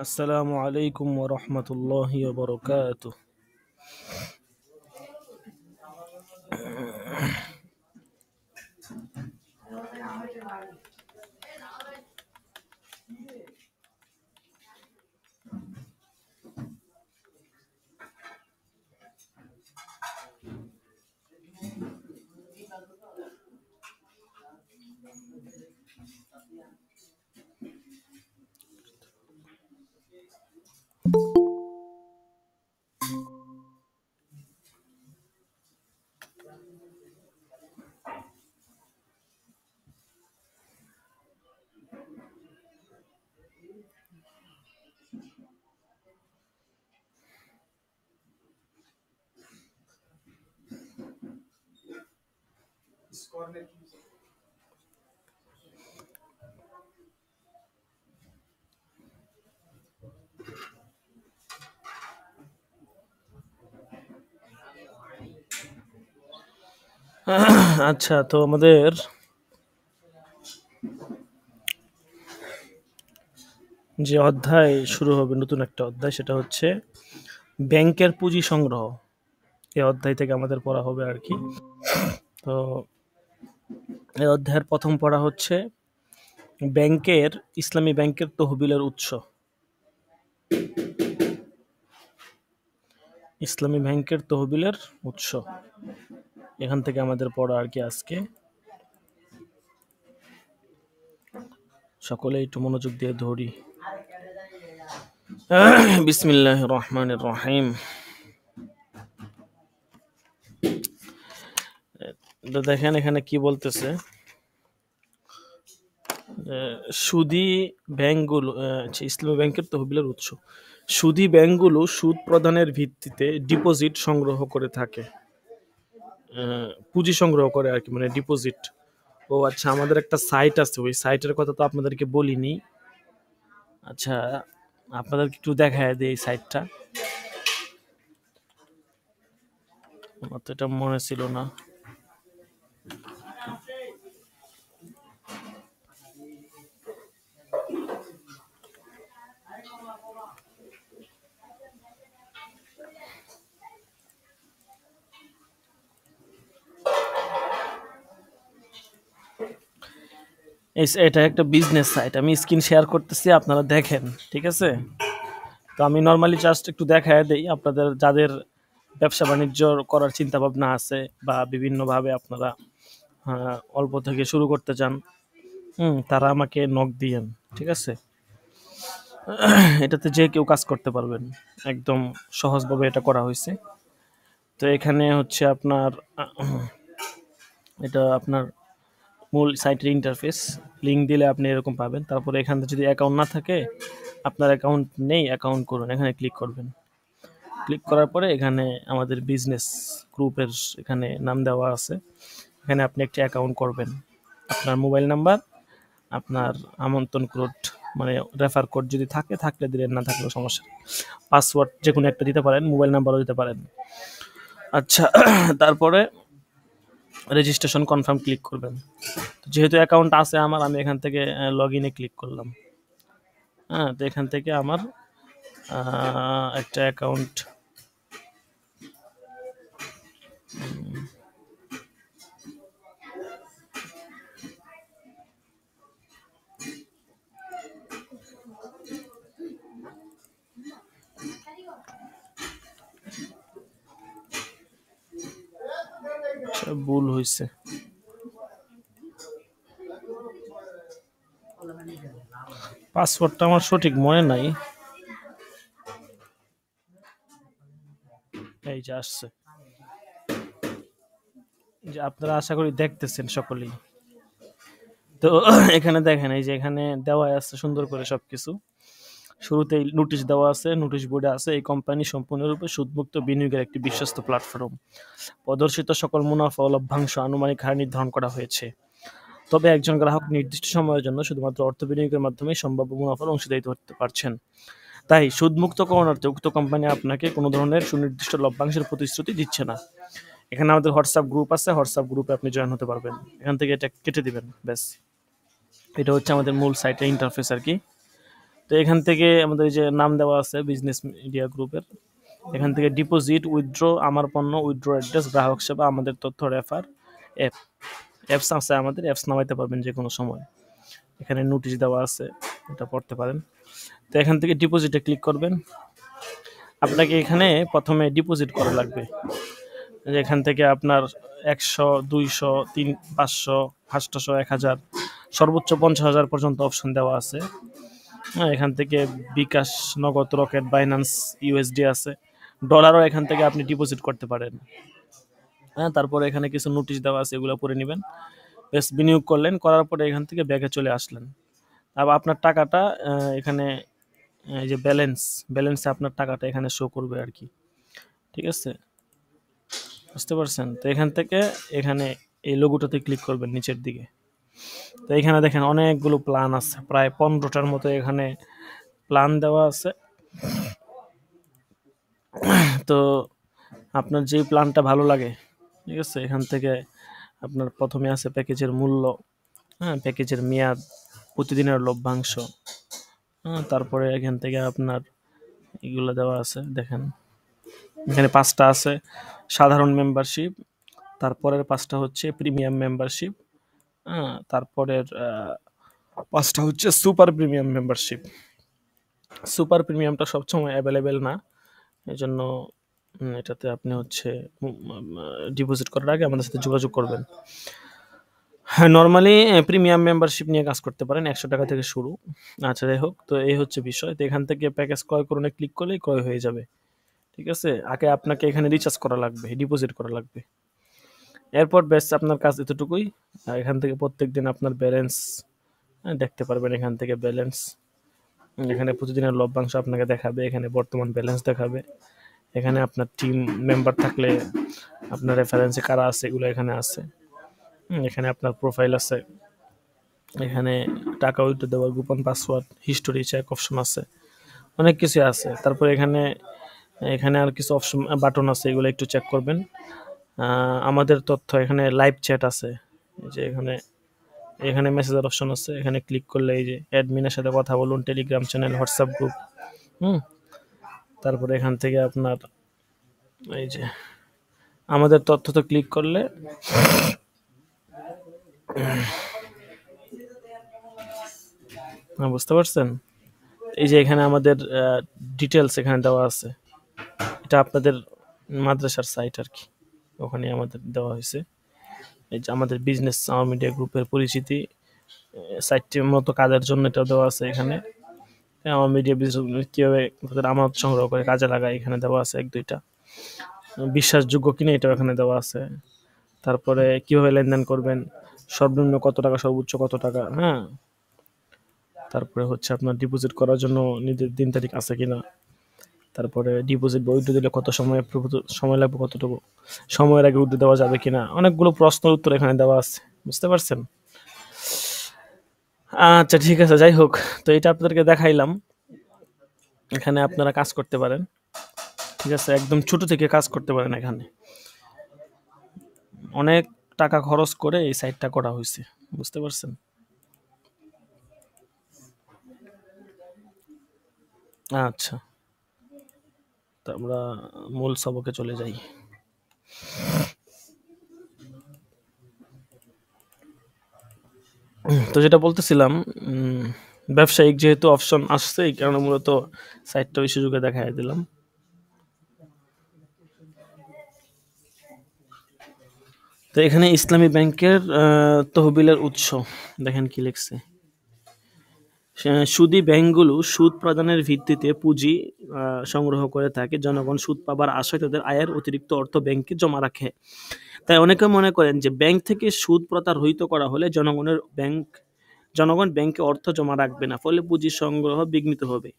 আসসালামু আলাইকুম ওয়া রাহমাতুল্লাহি ওয়া বারাকাতুহু। আচ্ছা, তো আমাদের যে অধ্যায় শুরু হবে, নতুন একটা অধ্যায়, সেটা হচ্ছে ব্যাংকের পুঁজি সংগ্রহ। এই অধ্যায় থেকে আমাদের পড়া হবে আর কি। তো এই অধ্যায়ের প্রথম পড়া হচ্ছে ইসলামী ব্যাংকের তহবিলের উৎস। ইসলামী ব্যাংকের তহবিলের উৎস, এখান থেকে আমাদের পড়া আর কি আজকে। সকলে একটু মনোযোগ দিয়ে ধরি। বিসমিল্লাহির রহমানির রহিম। তো দেখেন এখানে কি বলতেছে, সুদী ব্যাংকগুলো, ইসলামী ব্যাংকের তহবিলের উৎস। সুদী ব্যাংকগুলো সুদ প্রদানের ভিত্তিতে ডিপোজিট সংগ্রহ করে থাকে, পুঁজি সংগ্রহ করে আর কি, মানে ডিপোজিট। ও আচ্ছা, আমাদের একটা সাইট আছে, ওই সাইটের কথা তো আপনাদেরকে বলিনি। আচ্ছা, আপনাদেরকে একটু দেখায় দিই এই সাইটটা, আমার তো এটা মনে ছিল না। এটা একটা বিজনেস সাইট, আমি স্ক্রিন শেয়ার করতেছি, আপনারা দেখেন, ঠিক আছে? তো আমি নর্মালি জাস্ট একটু দেখায় দেই আপনাদের, যাদের ব্যবসা বাণিজ্য করার চিন্তা ভাবনা আছে বা বিভিন্নভাবে আপনারা অল্প থেকে শুরু করতে চান, তারা আমাকে নক দিয়েন, ঠিক আছে? এটাতে যে কেউ কাজ করতে পারবেন, একদম সহজভাবে এটা করা হয়েছে। তো এখানে হচ্ছে আপনার এটা আপনার মূল সাইটের ইন্টারফেস, লিঙ্ক দিলে আপনি এরকম পাবেন। তারপরে এখানে যদি অ্যাকাউন্ট না থাকে, আপনার অ্যাকাউন্ট নেই, অ্যাকাউন্ট করুন, এখানে ক্লিক করবেন। ক্লিক করার পরে এখানে আমাদের বিজনেস গ্রুপের এখানে নাম দেওয়া আছে, এখানে আপনি একটি অ্যাকাউন্ট করবেন। আপনার মোবাইল নাম্বার, আপনার আমন্ত্রণ কোড, মানে রেফার কোড যদি থাকলে দিলেন, না থাকলেও সমস্যা, পাসওয়ার্ড যে কোনো একটা দিতে পারেন, মোবাইল নাম্বারও দিতে পারেন। আচ্ছা, তারপরে রেজিস্ট্রেশন কনফার্ম ক্লিক করবেন। যেহেতু অ্যাকাউন্ট আছে আমার, আমি এখান থেকে লগ ইনে ক্লিক করলাম। হ্যাঁ, তো এখান থেকে আমার একটা অ্যাকাউন্ট ভুল হয়েছে, পাসওয়ার্ডটা আমার সঠিক মনে নাই। এই যে আসছে, যে আপনারা আশা করি দেখতেছেন সকলেই। তো এখানে দেখেন, এই যে এখানে দেওয়া আছে সুন্দর করে সবকিছু। শুরুতেই নোটিশ দেওয়া আছে, নোটিশ বোর্ডে আছে, এই কোম্পানি সম্পূর্ণরূপে সুদমুক্ত বিনিয়োগের একটি বিশ্বস্ত প্ল্যাটফর্ম। প্রদর্শিত সকল মুনাফা ও লভ্যাংশ আনুমানিক হারে নির্ধারণ করা হয়েছে, তবে একজন গ্রাহক নির্দিষ্ট সময়ের জন্য শুধুমাত্র অর্থ বিনিয়োগের মাধ্যমে সম্ভাব্য মুনাফার অংশীদারিত্ব হতে পারছেন। তাই সুদমুক্ত করণার্থে উক্ত কোম্পানি আপনাকে কোনো ধরনের সুনির্দিষ্ট লভ্যাংশের প্রতিশ্রুতি দিচ্ছে না। এখানে আমাদের হোয়াটসঅ্যাপ গ্রুপ আছে, হোয়াটসঅ্যাপ গ্রুপে আপনি জয়েন হতে পারবেন, এখান থেকে এটা কেটে দিবেন, ব্যাস। এটা হচ্ছে আমাদের মূল সাইটের ইন্টারফেস আর কি। তো এখান থেকে আমাদের এই যে নাম দেওয়া আছে বিজনেস মিডিয়া গ্রুপের, এখান থেকে ডিপোজিট, উইথড্র, আমার পণ্য, উইথড্র অ্যাড্রেস, গ্রাহক সেবা, আমাদের তথ্য, রেফার, অ্যাপ, অ্যাপস আছে আমাদের, অ্যাপস নামাইতে পারবেন যে কোনো সময়। এখানে নোটিশ দেওয়া আছে, এটা পড়তে পারেন। তো এখান থেকে ডিপোজিটে ক্লিক করবেন। আপনাকে এখানে প্রথমে ডিপোজিট করা লাগবে। এখান থেকে আপনার 100, 200, 500, 800, 1000, সর্বোচ্চ 50,000 পর্যন্ত অপশন দেওয়া আছে। হ্যাঁ, এখান থেকে বিকাশ, নগদ, রকেট, বাইন্যান্স, ইউএসডি আছে, ডলারও এখান থেকে আপনি ডিপোজিট করতে পারেন। হ্যাঁ, তারপরে এখানে কিছু নোটিশ দেওয়া আছে, এগুলো পড়ে নেবেন। বেশ, বিনিয়োগ করলেন, করার পরে এখান থেকে ব্যাগে চলে আসলেন। আবার আপনার টাকাটা এখানে এই যে ব্যালেন্সে আপনার টাকাটা এখানে শো করবে আর কি। ঠিক আছে, বুঝতে পারছেন? তো এখান থেকে এখানে এই লোগোটাতে ক্লিক করবেন নিচের দিকে। তো এখানে দেখেন অনেকগুলো প্ল্যান আছে, প্রায় 15টার মতো এখানে প্ল্যান দেওয়া আছে। তো আপনার যেই প্ল্যানটা ভালো লাগে, ঠিক আছে, এখান থেকে আপনার প্রথমে আছে প্যাকেজের মূল্য, হ্যাঁ, প্যাকেজের মেয়াদ, প্রতিদিনের লভ্যাংশ, হ্যাঁ, তারপরে এখান থেকে আপনার এগুলো দেওয়া আছে। দেখেন এখানে 5টা আছে সাধারণ মেম্বারশিপ, তারপরের 5টা হচ্ছে প্রিমিয়াম মেম্বারশিপ, হ্যাঁ, তারপরের 5টা হচ্ছে সুপার প্রিমিয়াম মেম্বারশিপ। সুপার প্রিমিয়ামটা সবসময় অ্যাভেলেবেল না, এই জন্য এটাতে আপনি হচ্ছে ডিপোজিট করার আগে আমাদের সাথে যোগাযোগ করবেন। হ্যাঁ, নর্মালি প্রিমিয়াম মেম্বারশিপ নিয়ে কাজ করতে পারেন, 100 টাকা থেকে শুরু। আচ্ছা, যাই হোক, তো এই হচ্ছে বিষয়। তো এখান থেকে প্যাকেজ ক্রয় করুনে ক্লিক করলেই ক্রয় হয়ে যাবে। ঠিক আছে, আগে আপনাকে এখানে রিচার্জ করা লাগবে, ডিপোজিট করা লাগবে। এরপর ব্যাস আপনার কাজ এতটুকুই। এখান থেকে প্রত্যেকদিন আপনার ব্যালেন্স দেখতে পারবেন। এখান থেকে ব্যালেন্স, এখানে প্রতিদিনের লভ্যাংশ আপনাকে দেখাবে, এখানে বর্তমান ব্যালেন্স দেখাবে, এখানে আপনার টিম মেম্বার থাকলে আপনার রেফারেন্সে কারা আছে এগুলো এখানে আছে, এখানে আপনার প্রোফাইল আছে, এখানে টাকা উইথড্র দেওয়ার গোপন পাসওয়ার্ড, হিস্টোরি চেক অপশন আছে, অনেক কিছু আছে। তারপরে এখানে এখানে আর কিছু অপশন বাটন আছে, এগুলো একটু চেক করবেন। আমাদের তথ্য, এখানে লাইভ চ্যাট আছে, এই যে এখানে এখানে মেসেজের অপশন আছে, এখানে ক্লিক করলে এই যে অ্যাডমিনের সাথে কথা বলুন, টেলিগ্রাম চ্যানেল, হোয়াটসঅ্যাপ গ্রুপ। তারপরে এখান থেকে আপনার এই যে আমাদের তথ্য তো ক্লিক করলে বুঝতে পারছেন, এই যে এখানে আমাদের ডিটেলস এখানে দেওয়া আছে, এটা আপনাদের মাদ্রাসার সাইট আর কি, ওখানে আমাদের দেওয়া হয়েছে। এই যে আমাদের বিজনেস আমার মিডিয়া গ্রুপের পরিচিতি সাইটটির মতো কাজের জন্য এটা দেওয়া আছে। এখানে আমার মিডিয়া বিজনেস কীভাবে তাদের আমানত সংগ্রহ করে কাজে লাগায় এখানে দেওয়া আছে 1-2টা। বিশ্বাসযোগ্য কিনা এটাও এখানে দেওয়া আছে। তারপরে কিভাবে লেনদেন করবেন, সর্বনিম্ন কত টাকা, সর্বোচ্চ কত টাকা, হ্যাঁ। তারপরে হচ্ছে আপনার ডিপোজিট করার জন্য নিজের দিন তারিখ আছে কিনা, তারপরে ডিপোজিট উইথড্র দিলে কত সময় লাগবে, কতটুকু সময়ের আগে উইথড্র দেওয়া যাবে কিনা, অনেকগুলো প্রশ্নের উত্তর এখানে দেওয়া আছে, বুঝতে পারছেন? আচ্ছা, ঠিক আছে, যাই হোক, তো এটা আপনাদেরকে দেখাইলাম। এখানে আপনারা কাজ করতে পারেন, ঠিক আছে, একদম ছোট থেকে কাজ করতে পারেন। এখানে অনেক টাকা খরচ করে এই সাইটটা করা হয়েছে, বুঝতে পারছেন? আচ্ছা, তো আমরা মূল সবকে চলে যাই। তো যেটা বলতেছিলাম, ব্যবসায়িক যেহেতু অপশন আসছে, এই কারণে মূলত সাইটটা ওই সুযোগে দেখাই দিলাম। তো এখানে ইসলামী ব্যাংকের তহবিলের উৎস দেখেন কি লিখছে। সুদী ব্যাংকগুলো সুদ প্রদানের ভিত্তিতে পুঁজি সংগ্রহ করে থাকে। জনগণ সুদ পাবার আশায় তাদের আয়ের অতিরিক্ত অর্থ ব্যাংকে জমা রাখে। তাই অনেকে মনে করেন যে ব্যাংক থেকে সুদ প্রথা রহিত করা হলে জনগণ ব্যাংকে অর্থ জমা রাখবে না, ফলে পুঁজি সংগ্রহ বিঘ্নিত হবে।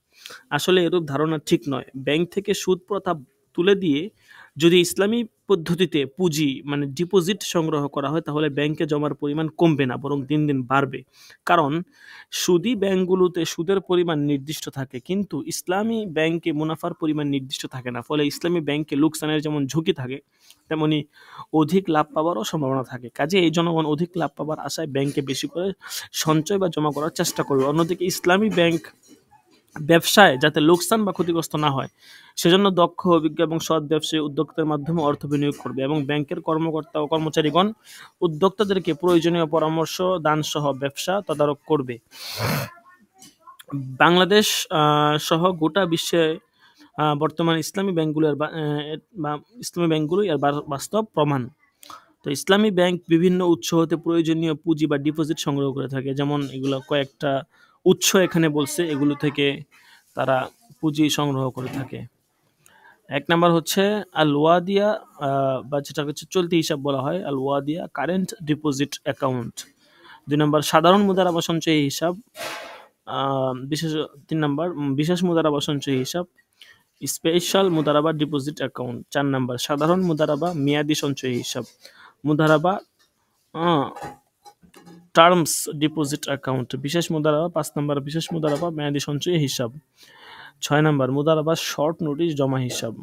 আসলে এরূপ ধারণা ঠিক নয়। ব্যাংক থেকে সুদ প্রথা তুলে দিয়ে যদি ইসলামী পদ্ধতিতে পুঁজি মানে ডিপোজিট সংগ্রহ করা হয়, তাহলে ব্যাংকে জমার পরিমাণ কমবে না, বরং দিন দিন বাড়বে। কারণ সুদী ব্যাংকগুলোতে সুদের পরিমাণ নির্দিষ্ট থাকে, কিন্তু ইসলামী ব্যাংকে মুনাফার পরিমাণ নির্দিষ্ট থাকে না। ফলে ইসলামী ব্যাংকে লোকসানের যেমন ঝুঁকি থাকে, তেমনি অধিক লাভ পাওয়ারও সম্ভাবনা থাকে। কাজে এই জনগণ অধিক লাভ পাওয়ার আশায় ব্যাংকে বেশি করে সঞ্চয় বা জমা করার চেষ্টা করবে। অন্যদিকে ইসলামী ব্যাংক ব্যবসায় যাতে লোকসান বা ক্ষতিগ্রস্ত না হয় সেজন্য দক্ষ, অভিজ্ঞ এবং সৎ ব্যবসায়ী উদ্যোক্তার মাধ্যমে অর্থ বিনিয়োগ করবে এবং ব্যাংকের কর্মকর্তা ও কর্মচারীগণ উদ্যোক্তাদেরকে প্রয়োজনীয় পরামর্শ দানসহ ব্যবসা তদারক করবে। বাংলাদেশ সহ গোটা বিশ্বে বর্তমান ইসলামী ব্যাংকগুলোই এর বাস্তব প্রমাণ। তো ইসলামী ব্যাংক বিভিন্ন উৎস হতে প্রয়োজনীয় পুঁজি বা ডিপোজিট সংগ্রহ করে থাকে, যেমন এগুলো কয়েকটা উৎস এখানে বলছে, এগুলো থেকে তারা পুঁজি সংগ্রহ করে থাকে। এক নাম্বার হচ্ছে আল ওয়াদিয়া, বা যেটা হচ্ছে চলতি হিসাব বলা হয়, আল ওয়াদিয়া কারেন্ট ডিপোজিট অ্যাকাউন্ট। 2 নম্বর সাধারণ মুদারাবা সঞ্চয়ী হিসাব। বিশেষ 3 নম্বর বিশেষ মুদারাবা সঞ্চয়ী হিসাব, স্পেশাল মুদারাবা ডিপোজিট অ্যাকাউন্ট। 4 নম্বর সাধারণ মুদারাবা মেয়াদি সঞ্চয়ী হিসাব, মুদারাবা টার্মস ডিপোজিট অ্যাকাউন্ট। বিশেষ মুদারাবা 5 নম্বর বিশেষ মুদারাবা মেয়াদি সঞ্চয়ী হিসাব। 6 নম্বর মুদারাবা শর্ট নোটিশ জমা হিসাব।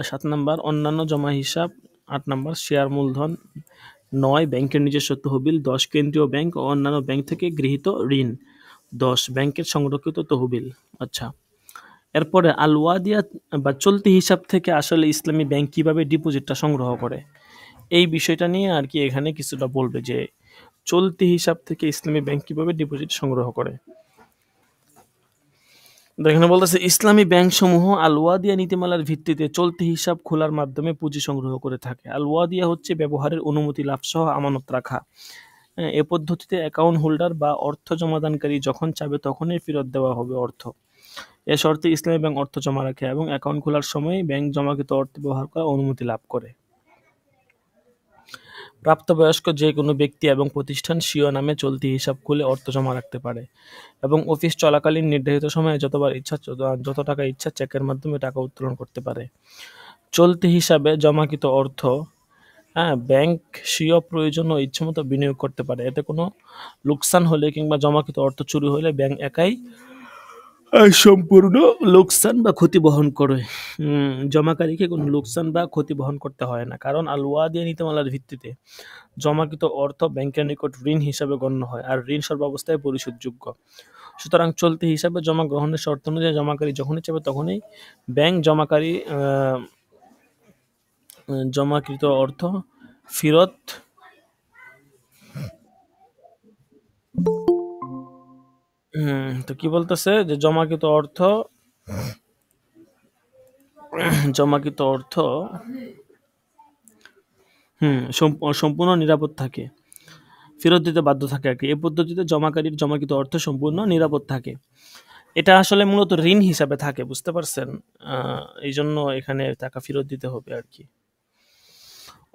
7 নম্বর অন্যান্য জমা হিসাব। 8 নম্বর শেয়ার মূলধন। 9 ব্যাংকের নিজস্ব তহবিল। 10 কেন্দ্রীয় ব্যাংক ও অন্যান্য ব্যাংক থেকে গৃহীত ঋণ। 10 ব্যাংকের সংরক্ষিত তহবিল। আচ্ছা, এরপরে আল ওয়াদিয়া বা চলতি হিসাব থেকে আসলে ইসলামী ব্যাংক কিভাবে ডিপোজিটটা সংগ্রহ করে, এই বিষয়টা নিয়ে আর কি এখানে কিছুটা বলবে যে চলতি হিসাব থেকে ইসলামী ব্যাংক কিভাবে ডিপোজিট সংগ্রহ করে। এখানে বলতেছে ইসলামী ব্যাংক সমূহ আল ওয়াদিয়া নীতিমালার ভিত্তিতে চলতি হিসাব খোলার মাধ্যমে পুঁজি সংগ্রহ করে থাকে। আল ওয়াদিয়া হচ্ছে ব্যবহারের অনুমতি লাভ সহ আমানত রাখা। এ পদ্ধতিতে অ্যাকাউন্ট হোল্ডার বা অর্থ জমাদানকারী যখন চাবে তখনই ফেরত দেওয়া হবে অর্থ। এ শর্তে ইসলামী ব্যাংক অর্থ জমা রাখে এবং অ্যাকাউন্ট খোলার সময় ব্যাংক জমাকৃত অর্থ ব্যবহার করার অনুমতি লাভ করে। প্রাপ্তবয়স্ক যে কোনো ব্যক্তি এবং প্রতিষ্ঠান স্বীয় নামে চলতি হিসাব খুলে অর্থ জমা রাখতে পারে এবং অফিস চলাকালীন নির্ধারিত সময়ে যত টাকা ইচ্ছা চেকের মাধ্যমে টাকা উত্তোলন করতে পারে। চলতি হিসাবে জমাকৃত অর্থ ব্যাংক স্বীয় প্রয়োজন ও ইচ্ছামতো বিনিয়োগ করতে পারে। এতে কোনো লোকসান হলে কিংবা জমাকৃত অর্থ চুরি হলে ব্যাংক একাই সম্পূর্ণ লোকসান বা ক্ষতি বহন করে। জমাকারীকে কোনো লোকসান বা ক্ষতি বহন করতে হয় না, কারণ আল ওয়াদিয়া নীতিমালার ভিত্তিতে জমাকৃত অর্থ ব্যাংকের নিকট ঋণ হিসাবে গণ্য হয় আর ঋণ সর্বাবস্থায় পরিশোধযোগ্য। সুতরাং চলতি হিসাবে জমা গ্রহণের শর্ত অনুযায়ী জমাকারী যখনই চাবে তখনই ব্যাংক জমাকৃত অর্থ ফেরত তো কি বলতেছে যে জমাকৃত অর্থ সম্পূর্ণ নিরাপদ থাকে, ফেরত দিতে বাধ্য থাকে আর কি। এই পদ্ধতিতে জমাকারীর জমাকৃত অর্থ সম্পূর্ণ নিরাপদ থাকে। এটা আসলে মূলত ঋণ হিসাবে থাকে, বুঝতে পারছেন? এই জন্য এখানে টাকা ফেরত দিতে হবে আর কি।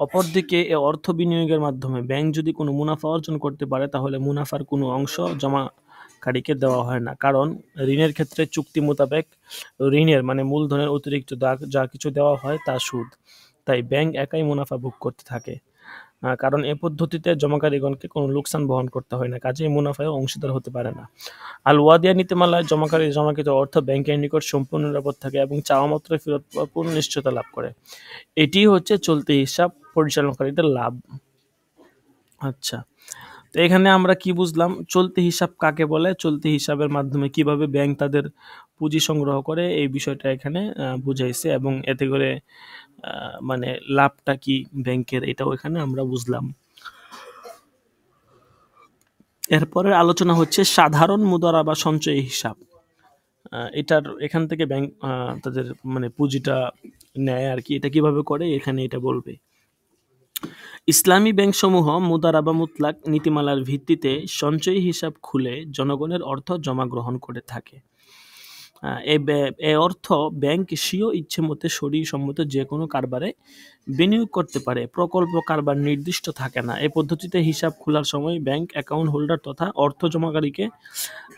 অপরদিকে এ অর্থ বিনিয়োগের মাধ্যমে ব্যাংক যদি কোনো মুনাফা অর্জন করতে পারে তাহলে মুনাফার কোনো অংশ জমাকারীকে দেওয়া হয় না, কারণ ঋণের ক্ষেত্রে চুক্তি মোতাবেক ঋণের মানে মূলধনের অতিরিক্ত যা কিছু দেওয়া হয় তা সুদ। তাই ব্যাংক একাই মুনাফা ভোগ করতে থাকে, কারণ এ পদ্ধতিতে জমাকারীগণকে কোনো লোকসান বহন করতে হয় না, কাজেই মুনাফায় অংশীদার হতে পারে না। আল ওয়াদিয়া নীতিমালায় জমাকৃত অর্থ ব্যাংকের নিকট সম্পূর্ণ নিরাপদ থাকে এবং চাওয়া মাত্র ফেরত পাওয়ার পূর্ণ নিশ্চয়তা লাভ করে। এটি হচ্ছে চলতি হিসাব পরিচালনাকারীদের লাভ। আচ্ছা, তো এখানে আমরা কি বুঝলাম, চলতি হিসাব কাকে বলে, চলতি হিসাবের মাধ্যমে কিভাবে ব্যাংক তাদের পুঁজি সংগ্রহ করে, এই বিষয়টা এখানে বুঝাইছে এবং এতে করে মানে লাভটা কি ব্যাংকের, এটাও এখানে আমরা বুঝলাম। এরপরে আলোচনা হচ্ছে সাধারণ মুদারাবা সঞ্চয়ী হিসাব। এখান থেকে ব্যাংক তাদের মানে পুঁজিটা নেয় আর কি। এটা কিভাবে করে এখানে এটা বলবে। ইসলামী ব্যাংকসমূহ মুদারাবা মুতলাক নীতিমালার ভিত্তিতে সঞ্চয়ী হিসাব খুলে জনগণের অর্থ জমা গ্রহণ করে থাকে। এ অর্থ ব্যাংক স্বীয় ইচ্ছেমতো শরীয়সম্মত যে কোনো কারবারে বিনিয়োগ করতে পারে। প্রকল্প কারবার নির্দিষ্ট থাকে না। এই পদ্ধতিতে হিসাব খোলার সময় ব্যাংক অ্যাকাউন্ট হোল্ডার তথা অর্থ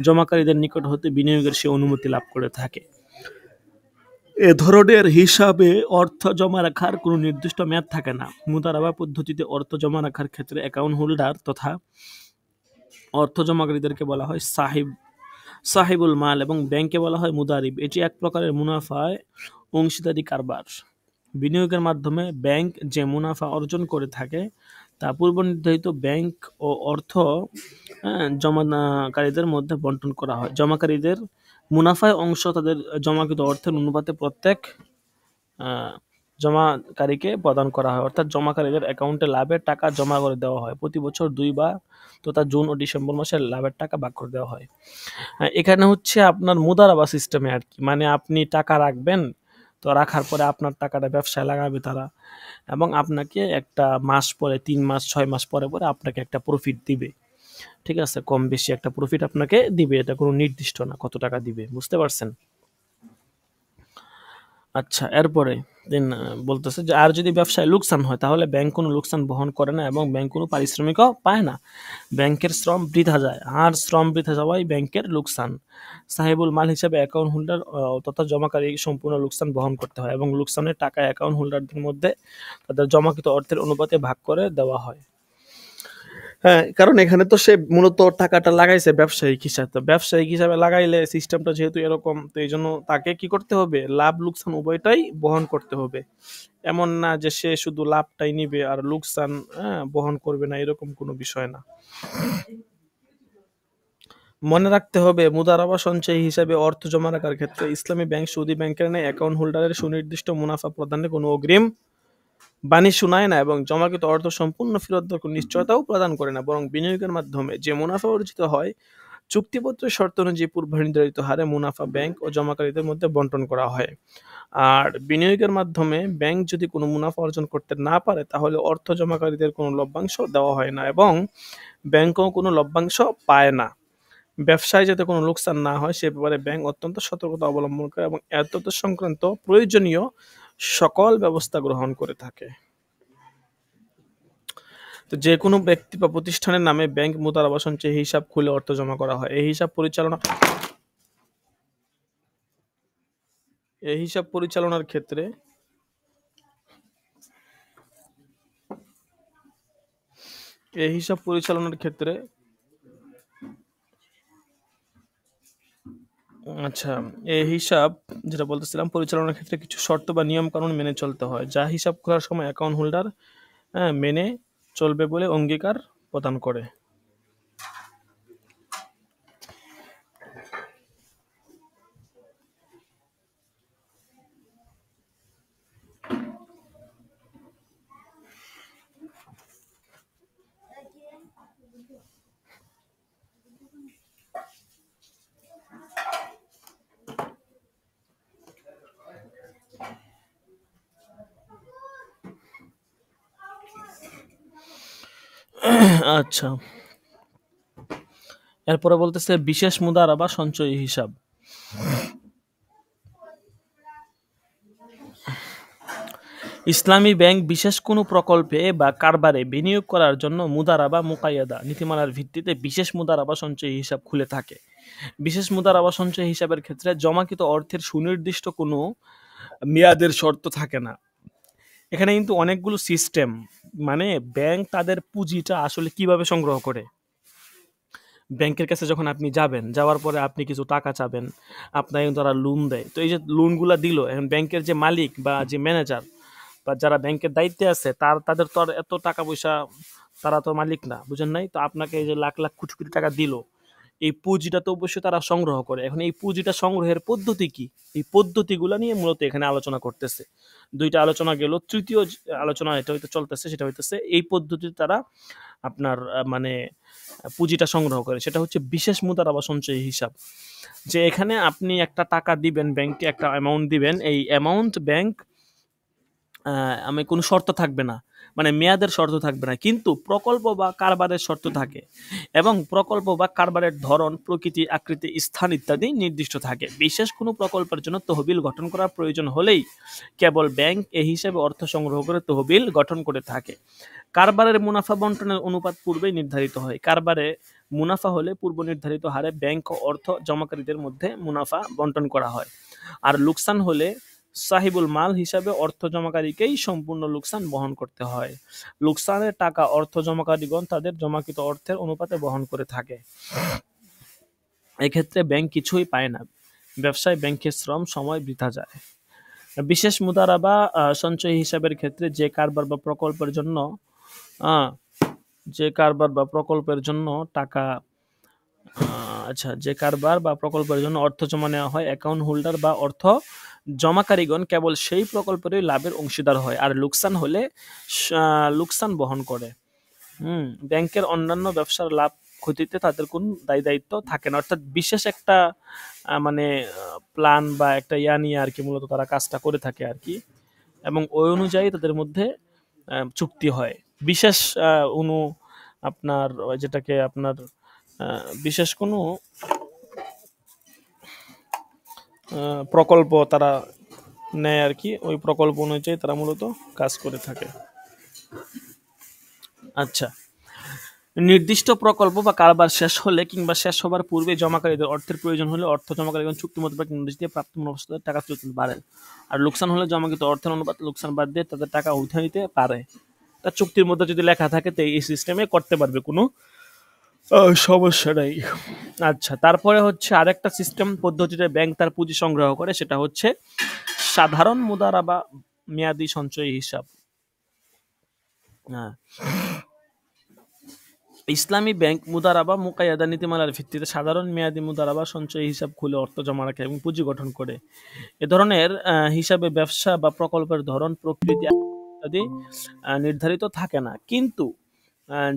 জমাকারীদের নিকট হতে বিনিয়োগের সে অনুমতি লাভ করে থাকে। এ ধরনের হিসাবে অর্থ জমা রাখার কোনো নির্দিষ্ট মেয়াদ থাকে না। মুদারাবা পদ্ধতিতে অর্থ জমা রাখার ক্ষেত্রে অ্যাকাউন্ট হোল্ডার তথা অর্থ জমাকারীদেরকে বলা হয় সাহিবুল মাল এবং ব্যাংকে বলা হয় মুদারিব। এটি এক প্রকারের মুনাফায় অংশীদারি কারবার। বিনিয়োগের মাধ্যমে ব্যাংক যে মুনাফা অর্জন করে থাকে তা পূর্ব নির্ধারিত ব্যাংক ও অর্থ জমাকারীদের মধ্যে বন্টন করা হয়। জমাকারীদের মুনাফায় অংশ তাদের জমাকৃত অর্থের অনুপাতে প্রত্যেক জমাকারীকে প্রদান করা হয়, অর্থাৎ জমাকারীদের অ্যাকাউন্টে লাভের টাকা জমা করে দেওয়া হয়। প্রতি বছর 2 বার তথা জুন ও ডিসেম্বর মাসে লাভের টাকা ভাগ করে দেওয়া হয়। এখানে হচ্ছে আপনার মুদারাবা সিস্টেমে আর কি, মানে আপনি টাকা রাখবেন, তো রাখার পরে আপনার টাকাটা ব্যবসায় লাগাবে তারা, এবং আপনাকে একটা মাস পরে 3 মাস 6 মাস পরে পরে আপনাকে একটা প্রফিট দিবে। ঠিক আছে, কম বেশি একটা প্রফিট আপনাকে দিবে, এটা কোনো নির্দিষ্ট না কত টাকা দিবে, বুঝতে পারছেন? আচ্ছা, এরপরে দেন বলতেছে যে আর যদি ব্যবসায় লোকসান হয় তাহলে ব্যাংক কোনো লোকসান বহন করে না এবং ব্যাংক কোনো পারিশ্রমিকও পায় না। ব্যাংকের শ্রম বৃথা যায়, আর শ্রম বৃথা যাওয়াই ব্যাংকের লোকসান। সাহেবুল মাল হিসাবে অ্যাকাউন্ট হোল্ডার তথা জমাকারী সম্পূর্ণ লোকসান বহন করতে হয় এবং লোকসানের টাকা অ্যাকাউন্ট হোল্ডারদের মধ্যে তাদের জমাকৃত অর্থের অনুপাতে ভাগ করে দেওয়া হয়। হ্যাঁ, কারণ এখানে তো সে মূলত টাকাটা লাগাইছে ব্যবসায়িক হিসাবে, তো ব্যবসায়িক হিসাবে লাগাইলে সিস্টেমটা যেহেতু এরকম, তো এই জন্য তাকে কি করতে হবে, লাভ লোকসান উভয়টাই বহন করতে হবে। এমন না যে সে শুধু লাভটাই নিবে আর লোকসান বহন করবে না, এরকম কোনো বিষয় না। মনে রাখতে হবে, মুদারাবা সঞ্চয়ী হিসাবে অর্থ জমা রাখার ক্ষেত্রে ইসলামী ব্যাংক সৌদি ব্যাংকের ন্যায় অ্যাকাউন্ট হোল্ডারের সুনির্দিষ্ট মুনাফা প্রদানে কোনো অগ্রিম বাণী শোনায় না এবং জমাকৃত অর্থ সম্পূর্ণ ফেরত দেওয়ার কোনো নিশ্চয়তাও প্রদান করে না, বরং বিনিয়োগের মাধ্যমে যে মুনাফা অর্জিত হয় চুক্তিপত্রের শর্ত অনুযায়ী পূর্ব নির্ধারিত হারে মুনাফা ব্যাংক ও জমাকারীদের মধ্যে বন্টন করা হয়। আর বিনিয়োগের মাধ্যমে ব্যাংক যদি কোনো মুনাফা অর্জন করতে না পারে তাহলে অর্থ জমাকারীদের কোনো লভ্যাংশ দেওয়া হয় না এবং ব্যাংকও কোনো লভ্যাংশ পায় না। ব্যবসায় যাতে কোনো লোকসান না হয় সে ব্যাপারে ব্যাংক অত্যন্ত সতর্কতা অবলম্বন করে এবং এতদ সংক্রান্ত প্রয়োজনীয় সকল ব্যবস্থা গ্রহণ করে থাকে। তো যে কোনো ব্যক্তি বা প্রতিষ্ঠানের নামে ব্যাংক মুদারাবা সঞ্চয়ী হিসাব খুলে অর্থ জমা করা হয়। এই হিসাব পরিচালনার ক্ষেত্রে আচ্ছা, এই হিসাব যেটা বলতেছিলাম পরিচালনার ক্ষেত্রে কিছু শর্ত বা নিয়ম কানুন মেনে চলতে হয়, যা হিসাব খোলার সময় অ্যাকাউন্ট হোল্ডার মেনে চলবে বলে অঙ্গীকার প্রদান করে। আচ্ছা, এরপরে বলতেছে বিশেষ মুদারাবা সঞ্চয়ী হিসাব। ইসলামী ব্যাংক বিশেষ কোনো প্রকল্পে বা কারবারে বিনিয়োগ করার জন্য মুদারাবা মুকাইয়াদা নীতিমালার ভিত্তিতে বিশেষ মুদারাবা সঞ্চয়ী হিসাব খুলে থাকে। বিশেষ মুদারাবা সঞ্চয়ী হিসাবের ক্ষেত্রে জমাকৃত অর্থের সুনির্দিষ্ট কোনো মেয়াদের শর্ত থাকে না। এখানে কিন্তু অনেকগুলো সিস্টেম, মানে ব্যাংক তাদের পুঁজিটা আসলে কিভাবে সংগ্রহ করে, ব্যাংকের কাছে যখন আপনি যাবেন, যাওয়ার পরে আপনি কিছু টাকা চাবেন, আপনাকে কিন্তু তারা লোন দেয়। তো এই যে লোনগুলা দিল, এখন ব্যাংকের যে মালিক বা যে ম্যানেজার বা যারা ব্যাংকের দায়িত্বে আছে তাদের তো আর এত টাকা পয়সা, তারা তো মালিক না, বুঝেন নাই? তো আপনাকে এই যে লাখ লাখ কোটি কোটি টাকা দিল, এই পুঁজিটা তো অবশ্যই তারা সংগ্রহ করে। এখন এই পুঁজিটা সংগ্রহের পদ্ধতি কি, এই পদ্ধতিগুলা নিয়ে মূলত এখানে আলোচনা করতেছে। দুইটা আলোচনা গেল, তৃতীয় আলোচনা এটা হইতে চলতেছে, সেটা হইতেছে এই পদ্ধতিতে তারা আপনার মানে পুঁজিটা সংগ্রহ করে, সেটা হচ্ছে বিশেষ মুদারাবা সঞ্চয়ী হিসাব। যে এখানে আপনি একটা টাকা দিবেন ব্যাংকে, একটা অ্যামাউন্ট দিবেন, এই অ্যামাউন্ট ব্যাংক আমি কোনো শর্ত থাকবে না, মানে মেয়াদের শর্ত থাকবে না, কিন্তু প্রকল্প বা কারবারের শর্ত থাকে এবং প্রকল্প বা কারবারের ধরন, প্রকৃতি, আকৃতি, স্থান ইত্যাদি নির্দিষ্ট থাকে। বিশেষ কোনো প্রকল্পের জন্য তহবিল গঠন করার প্রয়োজন হলেই কেবল ব্যাংক এই হিসাবে অর্থ সংগ্রহ করে তহবিল গঠন করে থাকে। কারবারের মুনাফা বন্টনের অনুপাত পূর্বেই নির্ধারিত হয়। কারবারে মুনাফা হলে পূর্ব নির্ধারিত হারে ব্যাংক ও অর্থ জমাকারীদের মধ্যে মুনাফা বন্টন করা হয়, আর লোকসান হলে সাহিবুল মাল হিসাবে অর্থ জমাকারীকেই সম্পূর্ণ লোকসান বহন করতে হয়। লোকসানের টাকা অর্থ জমাকারীগণ তাদের জমাকৃত অর্থের অনুপাতে বহন করে থাকে। এক্ষেত্রে ব্যাংক কিছুই পায় না, ব্যবসায় ব্যাংকের শ্রম সময় বৃথা যায়। বিশেষ মুদারাবা সঞ্চয়ী হিসাবের ক্ষেত্রে যে কারবার বা প্রকল্পের জন্য টাকা আচ্ছা, যে কারবার বা প্রকল্পের জন্য অর্থ জমা নেওয়া হয়, অ্যাকাউন্ট হোল্ডার বা অর্থ জমাকারীগণ কেবল সেই প্রকল্পেরই লাভের অংশীদার হয়, আর লোকসান হলে লোকসান বহন করে। ব্যাংকের অন্যান্য ব্যবসার লাভ ক্ষতিতে তাদের কোনো দায়িত্ব থাকে না। অর্থাৎ বিশেষ একটা মানে প্ল্যান বা একটা নিয়ে আর কি মূলত তারা কাজটা করে থাকে আর কি, এবং ওই অনুযায়ী তাদের মধ্যে চুক্তি হয়। বিশেষ অনু আপনার যেটাকে আপনার বিশেষ কোনো প্রকল্প তারা নেয় আর কি, ওই প্রকল্প অনুযায়ী তারা মূলত কাজ করে থাকে। আচ্ছা, নির্দিষ্ট প্রকল্প বা কারবার শেষ হলে কিংবা শেষ হবার পূর্বে জমাকারীদের অর্থের প্রয়োজন হলে অর্থ জমাকারীগণ চুক্তি মোতাবেক নির্দেশ দিয়ে প্রাপ্ত মুনাফা টাকা ফেরত নিতে পারেন। আর লোকসান হলে জমাকৃত অর্থের অনুপাত লোকসান বাদ দিয়ে তাদের টাকা উঠে নিতে পারে। তা চুক্তির মধ্যে যদি লেখা থাকে তো এই সিস্টেমে করতে পারবে, কোনো সমস্যা নাই। আচ্ছা, তারপরে হচ্ছে আরেকটা সিস্টেম পদ্ধতিতে ব্যাংক তার পুঁজি সংগ্রহ করে, সেটা হচ্ছে সাধারণ মুদারাবা মেয়াদি সঞ্চয় হিসাব। হ্যাঁ, ইসলামী ব্যাংক মুদারাবা মুকাইয়াদা নীতিমালার ভিত্তিতে সাধারণ মেয়াদি মুদারাবা সঞ্চয় হিসাব খুলে অর্থ জমা রাখে এবং পুঁজি গঠন করে। এ ধরনের হিসাবে ব্যবসা বা প্রকল্পের ধরন, প্রকৃতি ইত্যাদি নির্ধারিত থাকে না, কিন্তু